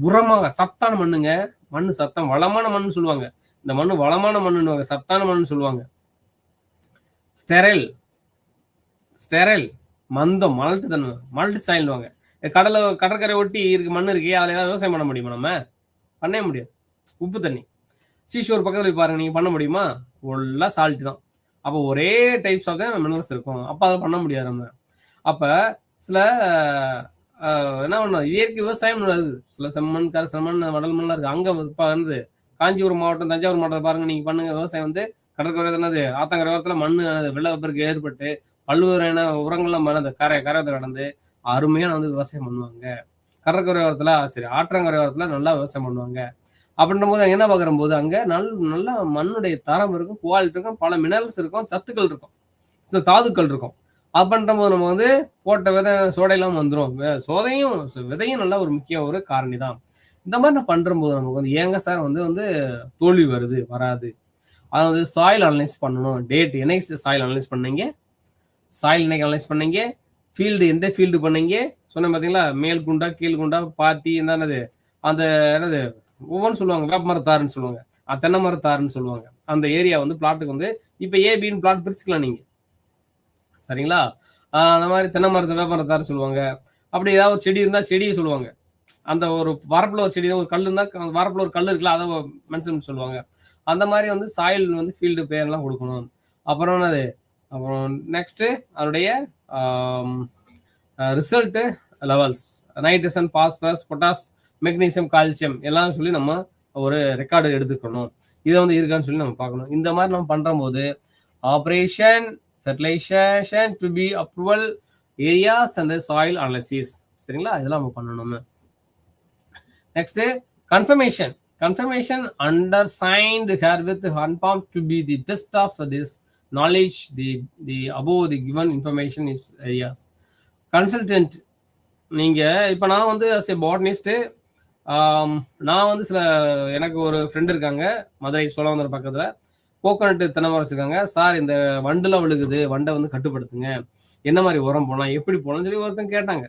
உரமாக சத்தான மண்ணுங்க. மண்ணு சத்தம், வளமான மண்ணு சொல்லுவாங்க. இந்த மண்ணு வளமான மண்ணுன்னு, சத்தான மண்ணு சொல்லுவாங்க. ஸ்டெரைல் மந்தம், மல்ட்டு சாயில்வாங்க. கடற்கரை ஒட்டி இருக்கு மண் இருக்கு, அதில் ஏதாவது விவசாயம் பண்ண முடியுமா? நம்ம பண்ணவே முடியாது. உப்பு தண்ணி சீஷோர் பக்கத்தில் போய் பாருங்க, நீங்கள் பண்ண முடியுமா? ஃபுல்லாக சால்ட்டு தான். அப்போ ஒரே டைப்ஸ் ஆஃப் தான் மினரல்ஸ் இருக்கும். அப்போ அதை பண்ண முடியாது நம்ம. அப்போ சில என்ன பண்ணணும், இயற்கை விவசாயம் இருக்குது. சில செம்மண், மடல் மண்ணெலாம் இருக்குது. அங்கே இப்போ வந்து காஞ்சிபுரம் மாவட்டம், தஞ்சாவூர் மாவட்டத்தை பாருங்க, நீங்கள் பண்ணுங்க விவசாயம் வந்து கடற்கரை என்னது ஆத்தங்கரை ஓரத்தில் மண் வெள்ளப்பெருக்கு ஏற்பட்டு பல்வேறு உரங்கள்லாம் கரையத்தை கடந்து அருமையான வந்து விவசாயம் பண்ணுவாங்க. கடற்கரை ஓரத்தில் சரி, ஆற்றங்கரை ஓரத்தில் நல்லா விவசாயம் பண்ணுவாங்க. அப்படின்ற போது என்ன பார்க்குற போது அங்கே நல்லா மண்ணுடைய தரம் இருக்கும், குவாலிட்டி இருக்கும், பல மினரல்ஸ் இருக்கும், சத்துக்கள் இருக்கும், சில தாதுக்கள் இருக்கும். அப்படின்ற போது நம்ம வந்து போட்ட சோடையெல்லாம் வந்துடும். விதையும் நல்லா ஒரு முக்கிய ஒரு காரணி தான். இந்த மாதிரி நான் பண்ணுற போது நமக்கு வந்து ஏங்க சார் வந்து தோல்வி வராது. அதாவது சாயில் அனலைஸ் பண்ணணும். டேட் என்னைக்கு சாயில் அனலைஸ் பண்ணீங்க, சாயில் என்னைக்கு அனலைஸ் பண்ணீங்க, ஃபீல்டு எந்த ஃபீல்டு பண்ணீங்க சொன்னேன் பார்த்தீங்களா, மேல் குண்டா கீழ் குண்டா பாத்தி என்னது அந்த என்னது ஒவ்வொன்றும் சொல்லுவாங்க. வேப்ப மரத்தாருன்னு சொல்லுவாங்க, தென்னை மரத்தாருன்னு சொல்லுவாங்க. அந்த ஏரியா வந்து பிளாட்டுக்கு வந்து இப்போ ஏபின்னு பிளாட் பிரிச்சுக்கலாம் நீங்க. சரிங்களா? அந்த மாதிரி தென்னை மரத்தை வேப்ப மரத்தாரு சொல்லுவாங்க. அப்படி ஏதாவது ஒரு செடி இருந்தால் செடியை சொல்லுவாங்க. அந்த ஒரு வரப்புல ஒரு செடி ஒரு கல் இருந்தால் வரப்புல ஒரு கல் இருக்குல்ல அதை மென்ஷன் சொல்லுவாங்க. அந்த மாதிரி வந்து சாயில் வந்து ஃபீல்டு பேர்லாம் கொடுக்கணும். அப்புறம் என்னது, அப்புறம் நெக்ஸ்ட்டு அதனுடைய result levels, nitrogen, phosphorus, potash, magnesium, calcium எல்லாம் சொல்லி நம்ம ஒரு ரெக்கார்டு எடுத்துக்கணும். இதை வந்து இருக்கான்னு சொல்லி நம்ம பார்க்கணும். இந்த மாதிரி நம்ம பண்ணும்போது operation, fertilization to be approval, areas and soil analysis, சரிங்களா, இதெல்லாம் நம்ம பண்ணணும். Next, confirmation. Confirmation undersigned herewith confirmed to be the best of this knowledge, the above the given information is areas. Consultant, நீங்க இப்போ நான் வந்து as a botanist, நான் வந்து எனக்கு ஒரு ஃப்ரெண்ட் இருக்காங்க மதுரை சோழவந்தர் பக்கத்தில், கோகோனட் தென்னை மரம் வச்சுருக்காங்க. சார் இந்த வண்டுலாம் விழுகுது, வண்டை வந்து கட்டுப்படுத்துங்க, என்ன மாதிரி உரம் போடலாம், எப்படி போடலாம்னு சொல்லி ஒருத்தன் கேட்டாங்க.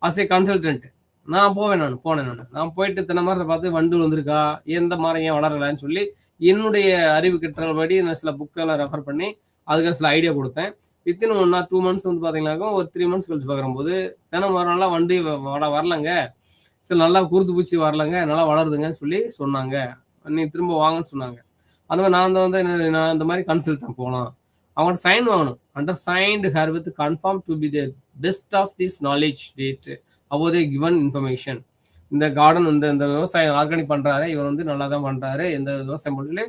as a consultant நான் போனேன். நான் போயிட்டு தென்னை மரத்தை பார்த்து வண்டு வந்திருக்கா, எந்த மரம் ஏன் வளரலான்னு சொல்லி என்னுடைய அறிவு கிட்டபடி நான் சில புக்கெல்லாம் ரெஃபர் பண்ணி அதுக்கு சில ஐடியா கொடுத்தேன். வித்தின் 1 or 2 months வந்து பார்த்தீங்கன்னாக்கா ஒரு 3 months கழிச்சு பார்க்கும்போது தென்னை மரம்லாம் வண்டு வரலங்க, சில நல்லா குருத்து பூச்சி வரலங்க, நல்லா வளருதுங்கன்னு சொல்லி சொன்னாங்க. நீ திரும்ப வாங்கன்னு சொன்னாங்க. அந்த மாதிரி நான் இந்த மாதிரி கன்சல்டன் போகலாம், அவங்கள்ட்ட சைன் வாங்கணும். Undersigned here with confirm to be the best of this knowledge date about the given information. இந்த கார்டன் இந்த விவசாயம் ஆர்கானிக் பண்றாரு, இவர் வந்து நல்லா தான் பண்றாரு, எந்த விவசாயம் பண்ணல,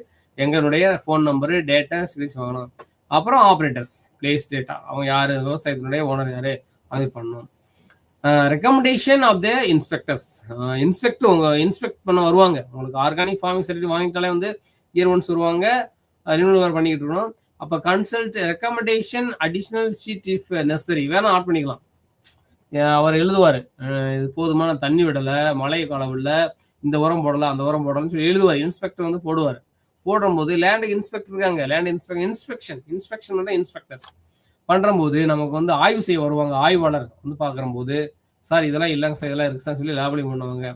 எங்களுடைய ஃபோன் நம்பரு, டேட்டா சீரிஸ் வாங்கணும். அப்புறம் ஆப்ரேட்டர்ஸ், பிளேஸ் டேட்டா, அவங்க யாரு, விவசாயத்தினுடைய ஓனர் யாரு, அது பண்ணணும். Recommendation of the inspectors, inspector உங்க இன்ஸ்பெக்ட் பண்ண வருவாங்க. உங்களுக்கு ஆர்கானிக் ஃபார்மிங் சர்டிஃபிகேட் வாங்கிட்டாலே வந்து இயர் ஒன்ஸ் வருவாங்க, ரினியூவல் பண்ணிக்கிட்டு இருக்கணும். அப்போ consult recommendation additional sheet if necessary வேணா ஆட் பண்ணிக்கலாம். அவர் எழுதுவார், இது போதுமான தண்ணி விடலை, மழை காலம் இல்லை, இந்த உரம் போடலாம், அந்த உரம் போடலாம்னு சொல்லி எழுதுவார். இன்ஸ்பெக்டர் வந்து போடுவார். போடும்போது லேண்டுக்கு இன்ஸ்பெக்டர் இருக்காங்க, லேண்ட் இன்ஸ்பெக்ஷன் வந்து இன்ஸ்பெக்டர்ஸ் பண்ணும்போது நமக்கு வந்து ஆய்வு செய்ய வருவாங்க. ஆய்வாளர் வந்து பார்க்கும்போது சார் இதெல்லாம் இல்லைங்க சார், இதெல்லாம் இருக்கு சார் சொல்லி லேபிளிங் பண்ணுவாங்க.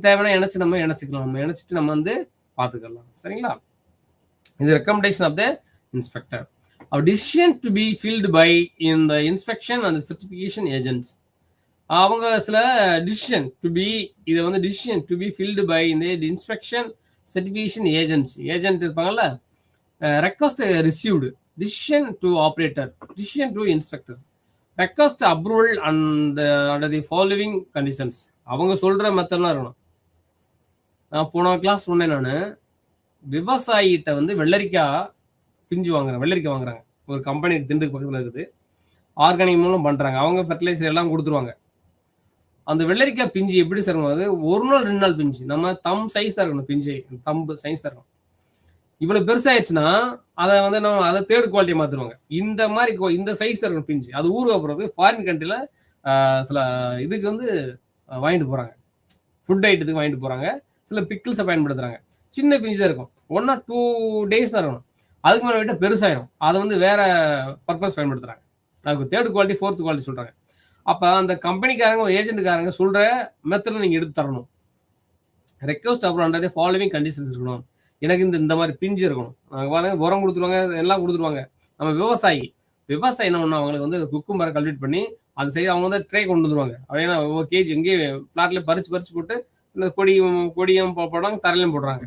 தேவைன்னா இணைச்சிக்கலாம், நம்ம இணைச்சிட்டு நம்ம வந்து பார்த்துக்கலாம். சரிங்களா, இது recommendation of the inspector. Decision to be field by in the inspection and certification agents, அவங்க சில டிசிஷன் டு பி, இதை வந்து decision to be field by இந்த இன்ஸ்பெக்ஷன் சர்டிஃபிகேஷன் ஏஜென்ட் இருப்பாங்கல்ல, request received, decision to operator, decision to inspectors, request approval under the following conditions. அவங்க சொல்ற மெத்தட்லாம் இருக்கணும். நான் போன கிளாஸ் சொன்னேன், நான் விவசாயிகிட்ட வந்து வெள்ளரிக்காய் பிஞ்சு வெள்ளரிக்காய் வாங்குறாங்க, ஒரு கம்பெனி திண்டுக்கு பக்கத்தில் இருக்குது, ஆர்கானிக் மூலம் பண்ணுறாங்க, அவங்க ஃபெர்டிலைசர் எல்லாம் கொடுத்துருவாங்க. அந்த வெள்ளரிக்காய் பிஞ்சு எப்படி சார் இருக்கும், அது 1 நாள் 2 நாள் பிஞ்சு, நம்ம தம் சைஸ் தான் இருக்கணும், பிஞ்சு தம்பு சைஸ் தான் இருக்கும். இவ்வளோ பெருசாயிடுச்சுன்னா அதை வந்து நம்ம அதை தேர்ட் குவாலிட்டியை மாற்றுவாங்க. இந்த மாதிரி இந்த சைஸ் தான் இருக்கணும் பிஞ்சு. அது ஊருக்கு போகிறது ஃபாரின் கண்ட்ரியில் சில இதுக்கு வந்து வாங்கிட்டு போகிறாங்க, ஃபுட் ஐட்டத்துக்கு வாங்கிட்டு போகிறாங்க, சில பிக்கிள்ஸை பயன்படுத்துகிறாங்க. சின்ன பிஞ்சு தான் இருக்கும், 1 or 2 days தான் இருக்கணும். அதுக்கு மேலே விட்டால் பெருசாயிடும், அதை வந்து வேற பர்பஸ் பயன்படுத்துகிறாங்க. அதுக்கு தேர்ட் குவாலிட்டி, ஃபோர்த் குவாலிட்டி சொல்கிறாங்க. அப்போ அந்த கம்பெனிக்காரங்க, ஏஜென்ட்டுக்காரங்க சொல்கிற மெத்தடில் நீங்கள் எடுத்து தரணும். ரெக்வஸ்ட் அப்புறம் அண்டர் ஃபாலோவிங் கண்டிஷன்ஸ் இருக்கணும். எனக்கு இந்த மாதிரி பிஞ்சு இருக்கணும், நாங்கள் பாருங்க உரம் கொடுத்துருவாங்க, எல்லாம் கொடுத்துருவாங்க. நம்ம விவசாயி என்ன பண்ணணும், அவங்களுக்கு வந்து குக்கும்பரை கல்டிவேட் பண்ணி அந்த சைடு அவங்க வந்து ட்ரே கொண்டு வந்துருவாங்க. அப்படின்னா ஒவ்வொரு கேஜி எங்கேயும் பிளாட்ல பறிச்சு போட்டு இந்த கொடியும் போடுறாங்க, தரையிலும் போடுறாங்க.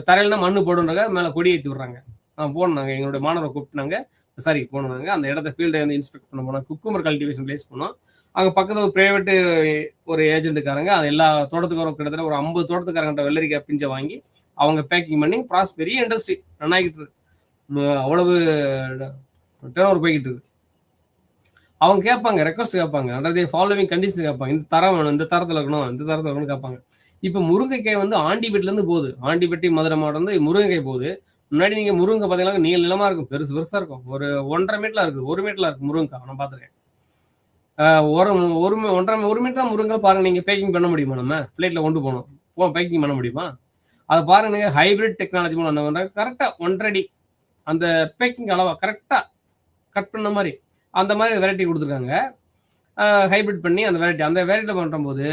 தரையில்னா மண்ணு போடுறாங்க, மேலே கொடி ஏற்றி விடுறாங்க. போனாங்க, எங்களுடைய மாணவரை கூப்பிட்டுனாங்க, சரி போனாங்க, அந்த இடத்த ஃபீல்டை வந்து இன்ஸ்பெக்ட் பண்ண போனோம், குக்கும்பர் கல்டிவேஷன் பிளேஸ் பண்ணோம். அங்கே பக்கத்தில் ஒரு ப்ரைவேட்டு ஒரு ஏஜென்ட்டுக்காரங்க அது எல்லா தோட்டத்துக்காரும் கிட்டத்தட்ட ஒரு 50 தோட்டத்துக்காரங்கிட்ட வெள்ளரிக்காய் பிஞ்சை வாங்கி அவங்க பேக்கிங் பண்ணி பெரிய இண்டஸ்ட்ரி ரன் ஆகிட்டு இருக்கு, அவ்வளவு டர்ன் ஓவர் போய்கிட்டு இருக்கு. அவங்க கேட்பாங்க, ரெக்வஸ்ட் கேட்பாங்க, அண்டர் தி ஃபாலோவிங் கண்டிஷன் கேட்பாங்க, இந்த தரம் வேணும், இந்த தரத்தில் இருக்கணும், இந்த தரத்தில் இருக்கணும்னு கேட்பாங்க. இப்போ முருங்கைக்காய் வந்து ஆண்டிபேட்டிலேருந்து போகுது, ஆண்டிபேட்டி மதுரை மாவட்டம் வந்து முருங்கைக்காய் போகுது. முன்னாடி நீங்கள் முருங்கை பார்த்தீங்கன்னா நீளமாக இருக்கும், பெருசாக இருக்கும், ஒரு 1.5 மீட்டர் இருக்குது, 1 மீட்டர் இருக்குது முருங்கைக்காய். நான் பார்த்துருக்கேன். 1 மீட்டர் முருங்கை பாருங்க, நீங்கள் பேக்கிங் பண்ண முடியுமா? நம்ம ஃப்ளைட்டில் கொண்டு போகணும், பேக்கிங் பண்ண முடியுமா? அதை பாருங்க, நீங்கள் ஹைபிரிட் டெக்னாலஜி மூலம் என்ன பண்ணுறாங்க, கரெக்டாக 1.5 அடி அந்த பேக்கிங் அளவாக கரெக்டாக கட் பண்ண மாதிரி அந்த மாதிரி வெரைட்டி கொடுத்துருக்காங்க. ஹைபிரிட் பண்ணி அந்த வெரைட்டியில் பண்ணும்போது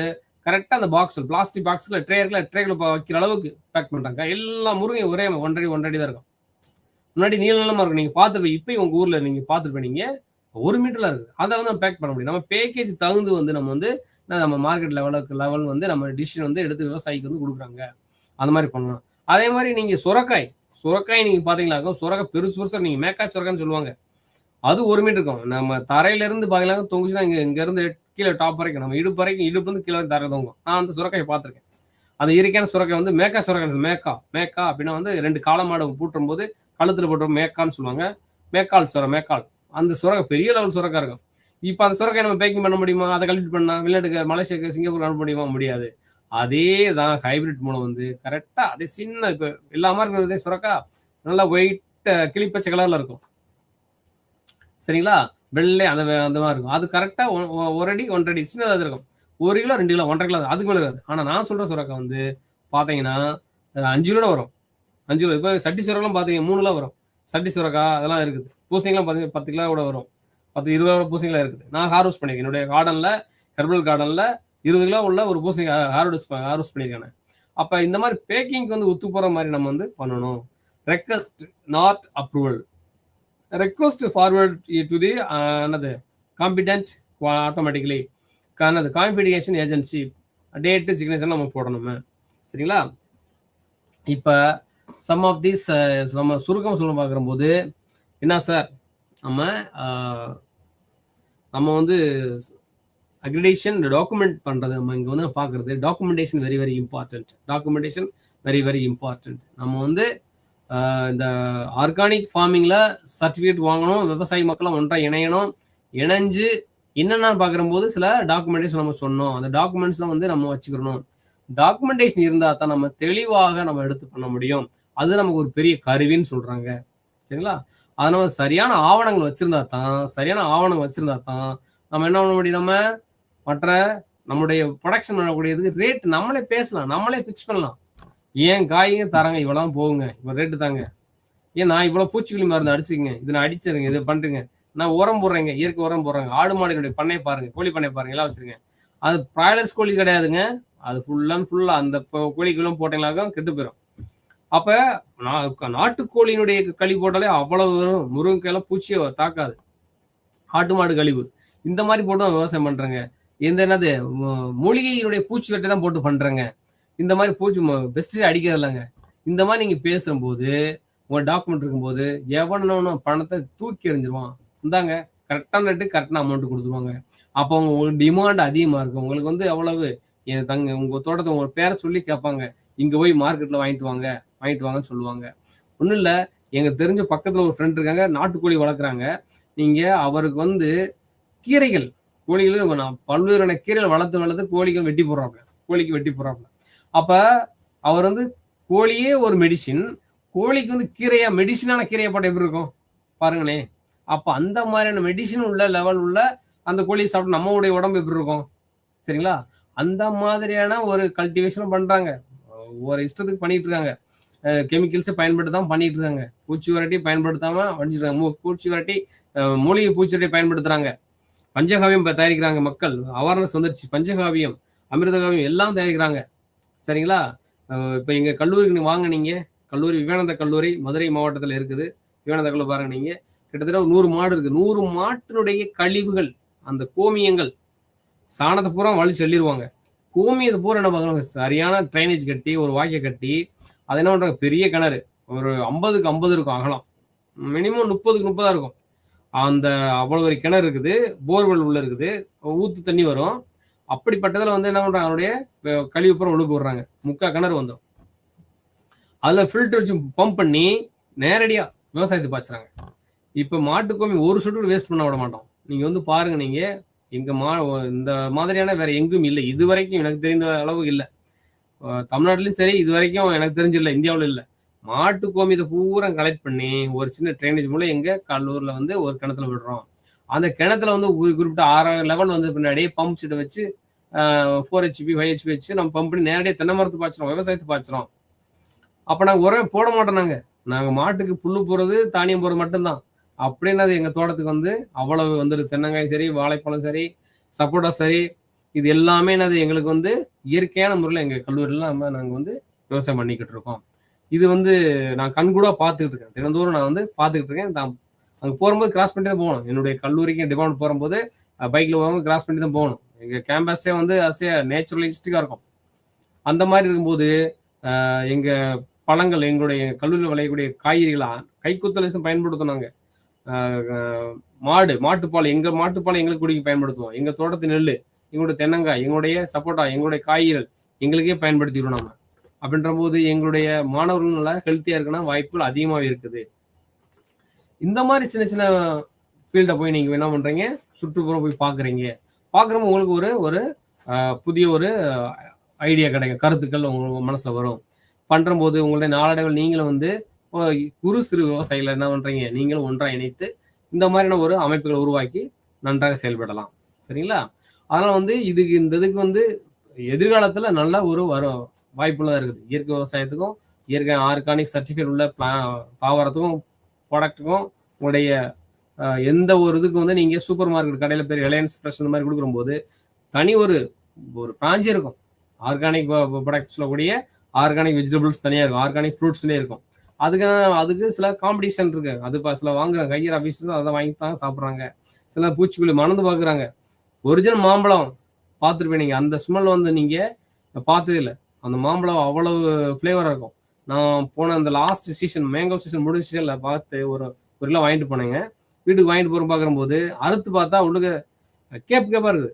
கரெக்டாக அந்த பாக்ஸ் பிளாஸ்டிக் பாக்ஸில் ட்ரேக்குள்ள வைக்கிற அளவுக்கு பேக் பண்ணுறாங்க. எல்லா முருங்கையும் ஒரே 1 அடி தான் இருக்கும். முன்னாடி நீளமாக இருக்கும். நீங்கள் பார்த்துருப்பீங்க. இப்போயும் உங்கள் ஊரில் நீங்கள் பார்த்துருப்பீங்க. நீங்கள் 1 மீட்டரில் இருக்குது. அதை வந்து நம்ம பேக் பண்ண முடியும். நம்ம பேக்கேஜ் தகுந்து வந்து நம்ம மார்க்கெட் லெவல் வந்து நம்ம டிசிஷன் வந்து எடுத்து விவசாயிக்கு வந்து கொடுக்குறாங்க. அந்த மாதிரி பண்ணலாம். அதே மாதிரி நீங்கள் சுரக்காய் நீங்கள் பார்த்தீங்களாக்கும் சுரக்காய் பெருசாக நீங்கள் மேக்காய் சுரக்கான்னு சொல்லுவாங்க. அது 1 மீட்டர் இருக்கும். நம்ம தரையிலேருந்து பார்த்தீங்கன்னா தொங்குச்சுன்னா இங்கேருந்து கீழே டாப் வரைக்கும் நம்ம இடுப்பு வரைக்கும் இடுப்பு வந்து கீழே தர தொங்கும். நான் அந்த சுரக்காயை பார்த்துருக்கேன். அந்த இயற்கையான சுரக்காய் வந்து மேக்கா சுரக்காய். மேக்கா அப்படின்னா வந்து 2 காளை மாடு பூட்டும் போது கழுத்தில் போட்டு மேக்கான்னு சொல்லுவாங்க. மேக்கால் அந்த சுரக்காய் பெரிய லெவல் சுரக்காய் இருக்கும். இப்போ அந்த சுரக்காய் நம்ம பேக்கிங் பண்ண முடியுமா? அதை கல்டிவேட் பண்ணா வெளிநாட்டுக்கு மலேசியாவுக்கு சிங்கப்பூர் அனுப்ப முடியுமா? முடியாது. அதே தான் ஹைபிரிட் மூலம் வந்து கரெக்டாக அதே சின்ன இப்போ எல்லாமே இருக்கிறதே சுரக்காய் நல்லா ஒயிட் கிளிப்பச்சை கலரில் இருக்கும். சரிங்களா? வெள்ளை அந்த மாதிரி இருக்கும். அது கரெக்டாக 1 அடி 1.5 அடி சின்னதாக இருக்கும். 1 கிலோ 2 கிலோ 1.5 கிலோ அதுக்கு மேலே இருக்காது. ஆனால் நான் சொல்கிற சுரக்காய் வந்து பார்த்தீங்கன்னா 5 கிலோ வரும். 5 கிலோ. இப்போ சட்டி சுரக்காலாம் பார்த்தீங்கன்னா 3 கிலோ வரும். சட்டி சுரக்காய் அதெல்லாம் இருக்குது. பூசணிலாம் பார்த்தீங்கன்னா 10 கிலோ கூட வரும். 10-20 கிலோ பூசணிலாம் இருக்குது. நான் ஹார்வெஸ்ட் பண்ணியிருக்கேன். என்னுடைய கார்டனில் ஹெர்பல் கார்டனில் 20 கிலோ உள்ள ஒரு பூசணி ஹார்வெஸ்ட் பண்ணியிருக்கேன். அப்போ இந்த மாதிரி பேக்கிங்க்கு வந்து ஒத்து போகிற மாதிரி நம்ம வந்து பண்ணணும். Request not approval. Request forward to the competent automatically configuration agency date signature நம்ம போடணும். சரிங்களா? இப்போ சம் ஆஃப் தீஸ் நம்ம சுருக்கம் சொல்ல பார்க்கும்போது என்ன சார் நம்ம வந்து அக்ரிடேஷன் டாக்குமெண்ட் பண்ணுறது நம்ம இங்கே வந்து பார்க்குறது டாக்குமெண்டேஷன் வெரி இம்பார்ட்டன்ட். நம்ம வந்து இந்த ஆர்கானிக் ஃபார்மிங்கில் சர்டிஃபிகேட் வாங்கணும். விவசாயி மக்களும் ஒன்றாக இணைஞ்சு என்னென்னு பார்க்கும்போது சில டாக்குமெண்டேஷன் நம்ம சொன்னோம். அந்த டாக்குமெண்ட்ஸ்லாம் வந்து நம்ம வச்சுக்கிறணும். டாக்குமெண்டேஷன் இருந்தால் தான் நம்ம தெளிவாக நம்ம எடுத்து பண்ண முடியும். அது நமக்கு ஒரு பெரிய கருவின்னு சொல்கிறாங்க. சரிங்களா? அதனால சரியான ஆவணங்கள் வச்சுருந்தா தான் நம்ம என்ன பண்ண முடியும்? நம்ம மற்ற நம்முடைய ப்ரொடக்ஷன் பண்ணக்கூடியதுக்கு ரேட் நம்மளே பேசலாம், நம்மளே ஃபிக்ஸ் பண்ணலாம். ஏன் காய்ங்க தராங்க இவ்வளோ போகுங்க, இவ்வளோ ரேட்டு தாங்க, ஏன் நான் இவ்வளோ பூச்சிக்கொல்லி மருந்து அடிச்சுங்க, இதை நான் அடிச்சிருங்க, இதை பண்ணுறேங்க, நான் உரம் போடுறேங்க, இயற்கை உரம் போடுறாங்க. ஆடு மாடுகளுடைய பண்ணை பாருங்க, கோழி பண்ணை பாருங்க, எல்லாம் வச்சிருங்க. அது பிராய்லர்ஸ் கோழி கிடையாதுங்க. அது ஃபுல்லாக அந்த கோழிக்குள்ளும் போட்டீங்களாக்கும் கெட்டு போயிடும். அப்போ நாட்டுக்கோழியினுடைய கழிவு போட்டாலே அவ்வளவு வரும். முருங்கைக்கெல்லாம் பூச்சியை தாக்காது. ஆட்டு மாடு கழிவு இந்த மாதிரி போட்டு விவசாயம் பண்ணுறேங்க. என்னது மூலிகையினுடைய பூச்சி வெட்டை தான் போட்டு பண்ணுறேங்க. இந்த மாதிரி பூச்சி பெஸ்டிசைட் அடிக்கிறது இல்லைங்க. இந்த மாதிரி நீங்கள் பேசும்போது உங்கள் டாக்குமெண்ட் இருக்கும்போது எவனோ பணத்தை தூக்கி எறிஞ்சிருவான். இந்தாங்க கரெக்டான ரேட்டு கரெக்டான அமௌண்ட் கொடுத்துருவாங்க. அப்போ உங்களுக்கு டிமாண்ட் அதிகமாக இருக்கும். உங்களுக்கு வந்து அவ்வளவு உங்கள் தோட்டத்தை உங்கள் பேரை சொல்லி கேட்பாங்க. இங்கே போய் மார்க்கெட்டில் வாங்கிட்டு வாங்கன்னு சொல்லுவாங்க. ஒன்றும் இல்லை, எங்கள் தெரிஞ்ச பக்கத்தில் ஒரு ஃப்ரெண்ட் இருக்காங்க, நாட்டுக்கோழி வளர்க்குறாங்க. நீங்கள் அவருக்கு வந்து கீரைகள் கோழிகளும் பல்வேறு கீரைகள் வளர்த்து கோழிக்கு வெட்டி போடுறாப்புல. அப்போ அவர் வந்து கோழியே ஒரு மெடிசின், கோழிக்கு வந்து கீரையா மெடிசினான கீரையை போட்ட எப்படி இருக்கும் பாருங்களே. அப்போ அந்த மாதிரியான மெடிசின் உள்ள லெவல் உள்ள அந்த கோழியை சாப்பிட்டு நம்மளுடைய உடம்பு எப்படி இருக்கும்? சரிங்களா? அந்த மாதிரியான ஒரு கல்டிவேஷனும் பண்ணுறாங்க. ஒரு இஷ்டத்துக்கு பண்ணிட்டு இருக்காங்க. கெமிக்கல்ஸை பயன்படுத்தி தான் பண்ணிட்டு இருக்காங்க. பூச்சி விரட்டி பயன்படுத்தாமல் வடிச்சிருக்காங்க. பூச்சி விரட்டி மூலிகை பூச்சி விரட்டி பயன்படுத்துகிறாங்க. பஞ்சகாவியம் தயாரிக்கிறாங்க. மக்கள் அவேர்னஸ் வந்துருச்சு. பஞ்சகாவியம், அமிர்தகாவியம் எல்லாம் தயாரிக்கிறாங்க. சரிங்களா? இப்போ எங்கள் கல்லூரிக்கு நீங்கள் வாங்க, நீங்கள் கல்லூரி விவேகானந்தா கல்லூரி மதுரை மாவட்டத்தில் இருக்குது. விவேகானந்தா கல்லூரி பாருங்க, நீங்கள் கிட்டத்தட்ட 100 மாடு இருக்குது. 100 மாட்டினுடைய கழிவுகள், அந்த கோமியங்கள், சாணத்தை பூரா வழி சொல்லிடுவாங்க. கோமியத்தை பூரா என்ன பார்க்கணும், சரியான ட்ரைனேஜ் கட்டி ஒரு வாய்க்கை கட்டி அதை என்ன பண்ணுறாங்க, பெரிய கிணறு ஒரு 50க்கு 50 இருக்கும் அகலம், மினிமம் 30க்கு 30 இருக்கும். அந்த அவ்வளோ ஒரு கிணறு இருக்குது, போர்வெல் உள்ள இருக்குது, ஊற்று தண்ணி வரும். அப்படிப்பட்டதில் வந்து என்ன பண்ணுறாங்க, அவனுடைய கழிவு பூரா ஒழுக்கு விடுறாங்க. 3/4 கிணறு வந்துடும். அதில் ஃபில்டர் வச்சு பம்ப் பண்ணி நேரடியாக விவசாயத்தை பாய்ச்சுறாங்க. இப்போ மாட்டுக்கோமி ஒரு சொட்டு வேஸ்ட் பண்ண விட மாட்டோம். நீங்கள் வந்து பாருங்கள், நீங்கள் இந்த மாதிரியான வேற எங்கும் இல்லை. இது வரைக்கும் எனக்கு தெரிந்த அளவு இல்லை. தமிழ்நாட்டிலையும் சரி, இது வரைக்கும் எனக்கு தெரிஞ்சில்லை, இந்தியாவில் இல்லை. மாட்டு கோமியத்தை பூரா கலெக்ட் பண்ணி ஒரு சின்ன ட்ரைனேஜ் மூலம் எங்கள் கல்லூரில் வந்து ஒரு கிணத்துல விடுறோம். அந்த கிணத்துல வந்து குறிப்பிட்ட 6 லெவல் வந்து பின்னாடி பம்ப் செட்டை வச்சு 4 HP 5 HP வச்சு நம்ம பம்ப் பண்ணி நேரடியாக தென்னை மரத்தை பாய்ச்சிரும், விவசாயத்தை பாய்ச்சிரும். அப்போ நாங்கள் உரம் போட மாட்டோம். நாங்கள் மாட்டுக்கு புல்லு போடுறது, தானியம் போடுறது மட்டும்தான். அப்படின்னா அது எங்கள் தோட்டத்துக்கு வந்து அவ்வளவு வந்துடுது. தென்னங்காய் சரி, வாழைப்பழம் சரி, சப்போட்டா சரி, இது எல்லாமே என்னது எங்களுக்கு வந்து இயற்கையான முறையில் எங்கள் கல்லூரியில் நாங்கள் வந்து விவசாயம் பண்ணிக்கிட்டு இருக்கோம். இது வந்து நான் கண்கூட பார்த்துக்கிட்டு இருக்கேன். தினந்தோறும் நான் வந்து பார்த்துக்கிட்டு இருக்கேன். நான் அங்கே போகும்போது கிராஸ் பண்ணிட்டு தான் போகணும். என்னுடைய கல்லூரிக்கு டிபார்ட்மெண்ட் போகும்போது பைக்கில் போகும்போது கிராஸ் பண்ணி தான் போகணும். எங்கள் கேம்பஸே வந்து அசே நேச்சுரலிஸ்டிக்காக இருக்கும். அந்த மாதிரி இருக்கும்போது எங்கள் பழங்கள் எங்களுடைய கல்லூரியில் விளையக்கூடிய காய்கறிகளை கைக்குத்தல் பயன்படுத்தும். நாங்கள் மாட்டுப்பால் எங்கள் மாட்டுப்பால் எங்களுக்கு குடிக்க பயன்படுத்துவோம். எங்கள் தோட்டத்து நெல், எங்களுடைய தென்னங்காய், எங்களுடைய சப்போட்டா, எங்களுடைய காய்கறிகள் எங்களுக்கே பயன்படுத்திடுவோம் நம்ம. அப்படின்ற போது எங்களுடைய மாணவர்கள் நல்லா ஹெல்த்தியாக இருக்குன்னா வாய்ப்புகள் அதிகமாக இருக்குது. இந்த மாதிரி சின்ன சின்ன ஃபீல்டை போய் நீங்கள் என்ன பண்ணுறீங்க, சுற்றுப்புறம் போய் பார்க்குறப்போ உங்களுக்கு ஒரு புதிய ஒரு ஐடியா கிடைக்கும், கருத்துக்கள் உங்கள் மனசில் வரும். பண்ணும்போது உங்களுடைய நாளடைவில் நீங்களும் வந்து குறு சிறு விவசாயிகளை என்ன பண்ணுறீங்க, நீங்களும் ஒன்றாக இணைத்து இந்த மாதிரியான ஒரு அமைப்புகளை உருவாக்கி நன்றாக செயல்படலாம். சரிங்களா? அதனால் வந்து இதுக்கு வந்து எதிர்காலத்தில் நல்ல ஒரு வாய்ப்புள்ளதாக இருக்குது. இயற்கை விவசாயத்துக்கும் இயற்கை ஆர்கானிக் சர்டிஃபிகேட் உள்ள தாவரத்துக்கும் ப்ராடக்ட்டுக்கும் உங்களுடைய எந்த ஒரு இதுக்கு வந்து நீங்கள் சூப்பர் மார்க்கெட் கடையில் பேர் ரிலையன்ஸ் ஃப்ரெஷ் இந்த மாதிரி கொடுக்கும்போது தனி ஒரு பிரான்ச் இருக்கும். ஆர்கானிக் ப்ராடக்ட் சொல்லக்கூடிய ஆர்கானிக் வெஜிடபிள்ஸ் தனியாக இருக்கும், ஆர்கானிக் ஃப்ரூட்ஸ்லேயே இருக்கும். அதுக்கு சில காம்படிஷன் இருக்கு. அது சில வாங்குறாங்க, கையர் ஆஃபீஸஸ் அதை வாங்கி தான் சாப்பிட்றாங்க. சில பூச்சிக்கொல்லி மணந்து பார்க்குறாங்க. ஒரிஜினல் மாம்பழம் பார்த்துருப்பேன் நீங்கள், அந்த ஸ்மெல் வந்து நீங்கள் பார்த்ததே இல்லை. அந்த மாம்பழம் அவ்வளவு ஃப்ளேவராக இருக்கும். நான் போன அந்த லாஸ்ட் சீசன் மேங்கோ சீசன் முடிஞ்ச சீசனில் பார்த்து ஒரு கிலோ வாங்கிட்டு போனேங்க. வீட்டுக்கு வாங்கிட்டு போகிற பார்க்கும்போது அறுத்து பார்த்தா உள்ளுக்கு கேப்பாக இருக்குது,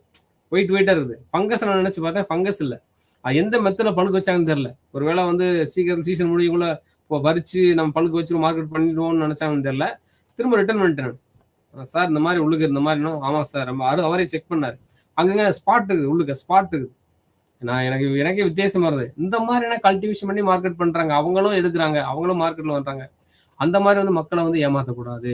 வெயிட்டாக இருக்குது. ஃபங்கஸ் நான் நினச்சி பார்த்தேன், ஃபங்கஸ் இல்லை. அது எந்த மெத்தடில் பழுக்க வச்சாங்கன்னு தெரில. ஒரு வேளை வந்து சீக்கிரம் சீசன் முடியக்குள்ள இப்போ பறித்து நம்ம பழுக்க வச்சு மார்க்கெட் பண்ணிடுவோம்னு நினச்சாங்கன்னு தெரில. திரும்ப ரிட்டர்ன் பண்ணிட்டேன். சார் இந்த மாதிரி உள்ளுக்கு இந்த மாதிரி ஆமாம் சார், நம்ம அவரே செக் பண்ணார். அங்கங்கே ஸ்பாட் இருக்குது, உள்ளுக்கு ஸ்பாட் இருக்குது. எனக்கே வித்தியாசமா இருந்தது. இந்த மாதிரியான கல்டிவேஷன் பண்ணி மார்க்கெட் பண்றாங்க, அவங்களும் எடுக்கிறாங்க, அவங்களும் மார்க்கெட்ல வர்றாங்க. அந்த மாதிரி வந்து மக்களை வந்து ஏமாற்றக்கூடாது.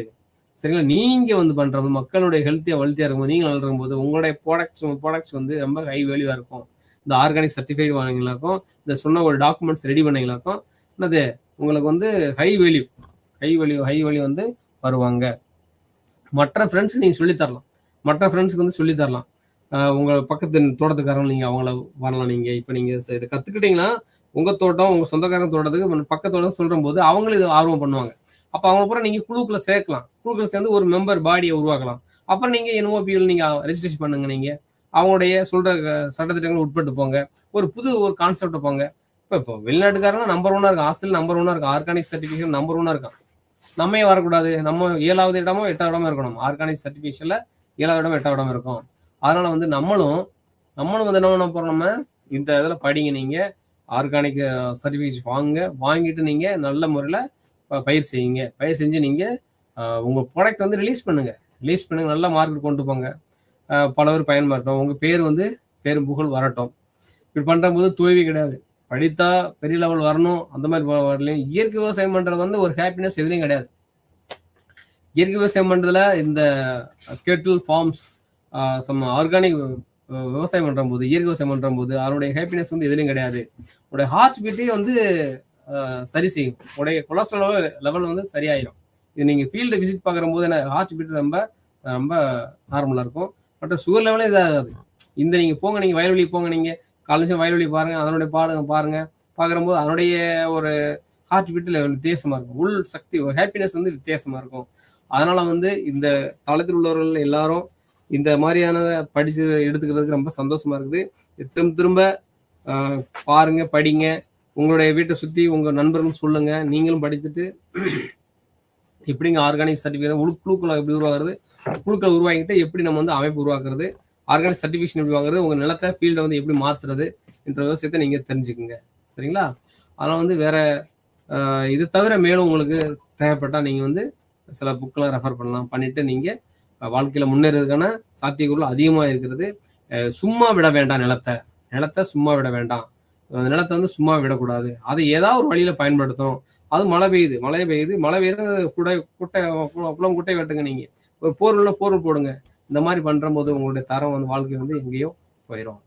சரிங்களா? நீங்க வந்து பண்றது மக்களுடைய வெல்த்தியா இருக்கும்போது, நீங்க நல்லா இருக்கும்போது உங்களுடைய ப்ராடக்ட்ஸ் வந்து ரொம்ப ஹை வேல்யூவா இருக்கும். இந்த ஆர்கானிக் சர்டிஃபைடு வாங்கிங்களாக்கும், இந்த சொன்ன ஒரு டாக்குமெண்ட்ஸ் ரெடி பண்ணீங்களாக்கும் என்னது உங்களுக்கு வந்து ஹை வேல்யூ வந்து வருவாங்க. மற்ற ஃப்ரெண்ட்ஸுக்கு நீங்கள் சொல்லித்தரலாம், மற்ற ஃப்ரெண்ட்ஸுக்கு வந்து சொல்லித்தரலாம். உங்கள் பக்கத்து தோட்டத்துக்காரங்க நீங்கள் அவங்கள வரலாம். நீங்கள் இப்போ நீங்கள் இதை கற்றுக்கிட்டீங்கன்னா உங்கள் தோட்டம் உங்கள் சொந்தக்காரங்க தோட்டத்துக்கு பக்கத்தோட சொல்கிற போது அவங்களும் இது ஆர்வம் பண்ணுவாங்க. அப்போ அவங்க அப்புறம் நீங்கள் குழுக்களை சேர்க்கலாம். குழுக்களை சேர்ந்து ஒரு மெம்பர் பாடியை உருவாக்கலாம். அப்புறம் நீங்கள் NOPL நீங்கள் ரெஜிஸ்ட்ரேஷன் பண்ணுங்க. நீங்கள் அவங்களுடைய சொல்கிற சட்டத்திட்டங்களை உட்பட்டு போங்க. ஒரு கான்செப்டை போங்க. இப்போ வெளிநாட்டுக்காரங்க நம்பர் 1 இருக்கு, ஆஸ்திரேலியா நம்பர் 1 இருக்கு, ஆர்கானிக் சர்டிஃபிகேஷன் நம்பர் 1 இருக்கான். நம்ம ஏன் வரக்கூடாது? நம்ம 7வது இடமோ 8வது இடமோ இருக்கணும். ஆர்கானிக் சர்டிஃபிகேஷனில் 7வது இடம் 8வது இடம் இருக்கும். அதனால வந்து நம்மளும் வந்து என்ன பண்ண போறோம், நம்ம இந்த இதில் படிங்க. நீங்கள் ஆர்கானிக் சர்டிஃபிகேட் வாங்கிட்டு நீங்கள் நல்ல முறையில் பயிர் செஞ்சு நீங்கள் உங்கள் ப்ராடக்ட் வந்து ரிலீஸ் பண்ணுங்க. நல்ல மார்க்கெட் கொண்டு போங்க. பல பேர் பயன்படுத்தணும். உங்கள் பேர் வந்து பேரும் புகழ் வரட்டும். இப்படி பண்ணுறபோது தோல்வி கிடையாது. படித்தா பெரிய லெவல் வரணும் அந்த மாதிரி வரலையும். இயற்கை விவசாயம் பண்ணுறது வந்து ஒரு ஹாப்பினஸ் எதுலையும் கிடையாது. இயற்கை விவசாயம் பண்ணுறதுல இந்த கெட்டில் ஃபார்ம்ஸ் ஆர்கானிக் விவசாயம் பண்ணுற போது, இயற்கை விவசாயம் பண்ணுற போது அவருடைய ஹாப்பினஸ் வந்து எதுலையும் கிடையாது. உடைய ஹார்ட் பீட்டே வந்து சரி செய்யும். உடைய கொலஸ்ட்ரால் லெவல் வந்து சரியாயிடும். இது நீங்கள் ஃபீல்டு விசிட் பார்க்குற போது என்ன ஹார்ட் பீட் ரொம்ப ரொம்ப நார்மலாக இருக்கும். பட் சுகர் லெவலே இதாகாது. இந்த நீங்கள் போங்க, நீங்கள் வயல்வெளி போங்க, நீங்கள் காலேஜ் வயல்வெளி பாருங்கள், அதனுடைய பார்க்குறம்போது அதனுடைய ஒரு ஹார்ட் பீட் லெவல் வித்தியாசமாக இருக்கும். உள் சக்தி ஹாப்பினஸ் வந்து வித்தியாசமாக இருக்கும். அதனால் வந்து இந்த தளத்தில் உள்ளவர்கள் எல்லாரும் இந்த மாதிரியான படித்து எடுத்துக்கிறதுக்கு ரொம்ப சந்தோஷமா இருக்குது. திரும்ப பாருங்க, படிங்க. உங்களுடைய வீட்டை சுற்றி உங்கள் நண்பர்கள் சொல்லுங்க. நீங்களும் படித்துட்டு எப்படிங்க ஆர்கானிக் சர்டிஃபிகேட் குழுக்களை எப்படி உருவாக்குறது, குழுக்களை உருவாக்கிட்டு எப்படி நம்ம வந்து அமைப்பு உருவாக்குறது, ஆர்கானிக் சர்டிஃபிகேஷன் எப்படி வாங்குறது, உங்கள் நிலத்தை ஃபீல்டை வந்து எப்படி மாற்றுறது என்ற விஷயத்தை நீங்கள் தெரிஞ்சுக்குங்க. சரிங்களா? அதனால் வந்து வேற இது தவிர மேலும் உங்களுக்கு தேவைப்பட்டால் நீங்கள் வந்து சில புக்கெலாம் ரெஃபர் பண்ணிட்டு நீங்கள் வாழ்க்கையில் முன்னேறதுக்கான சாத்தியக்கூறுகள் அதிகமாக இருக்கிறது. சும்மா விட வேண்டாம். நிலத்தை சும்மா விட வேண்டாம். அந்த நிலத்தை வந்து சும்மா விடக்கூடாது. அதை ஏதாவது ஒரு வழியில் பயன்படுத்தும். அது மழை பெய்யுது குட்டை வெட்டுங்க. நீங்கள் ஒரு போர்வெல்லாம் போர்வல் போடுங்க. இந்த மாதிரி பண்ணுற போது உங்களுடைய தரம் வந்து வாழ்க்கை வந்து எங்கேயோ போயிடும்.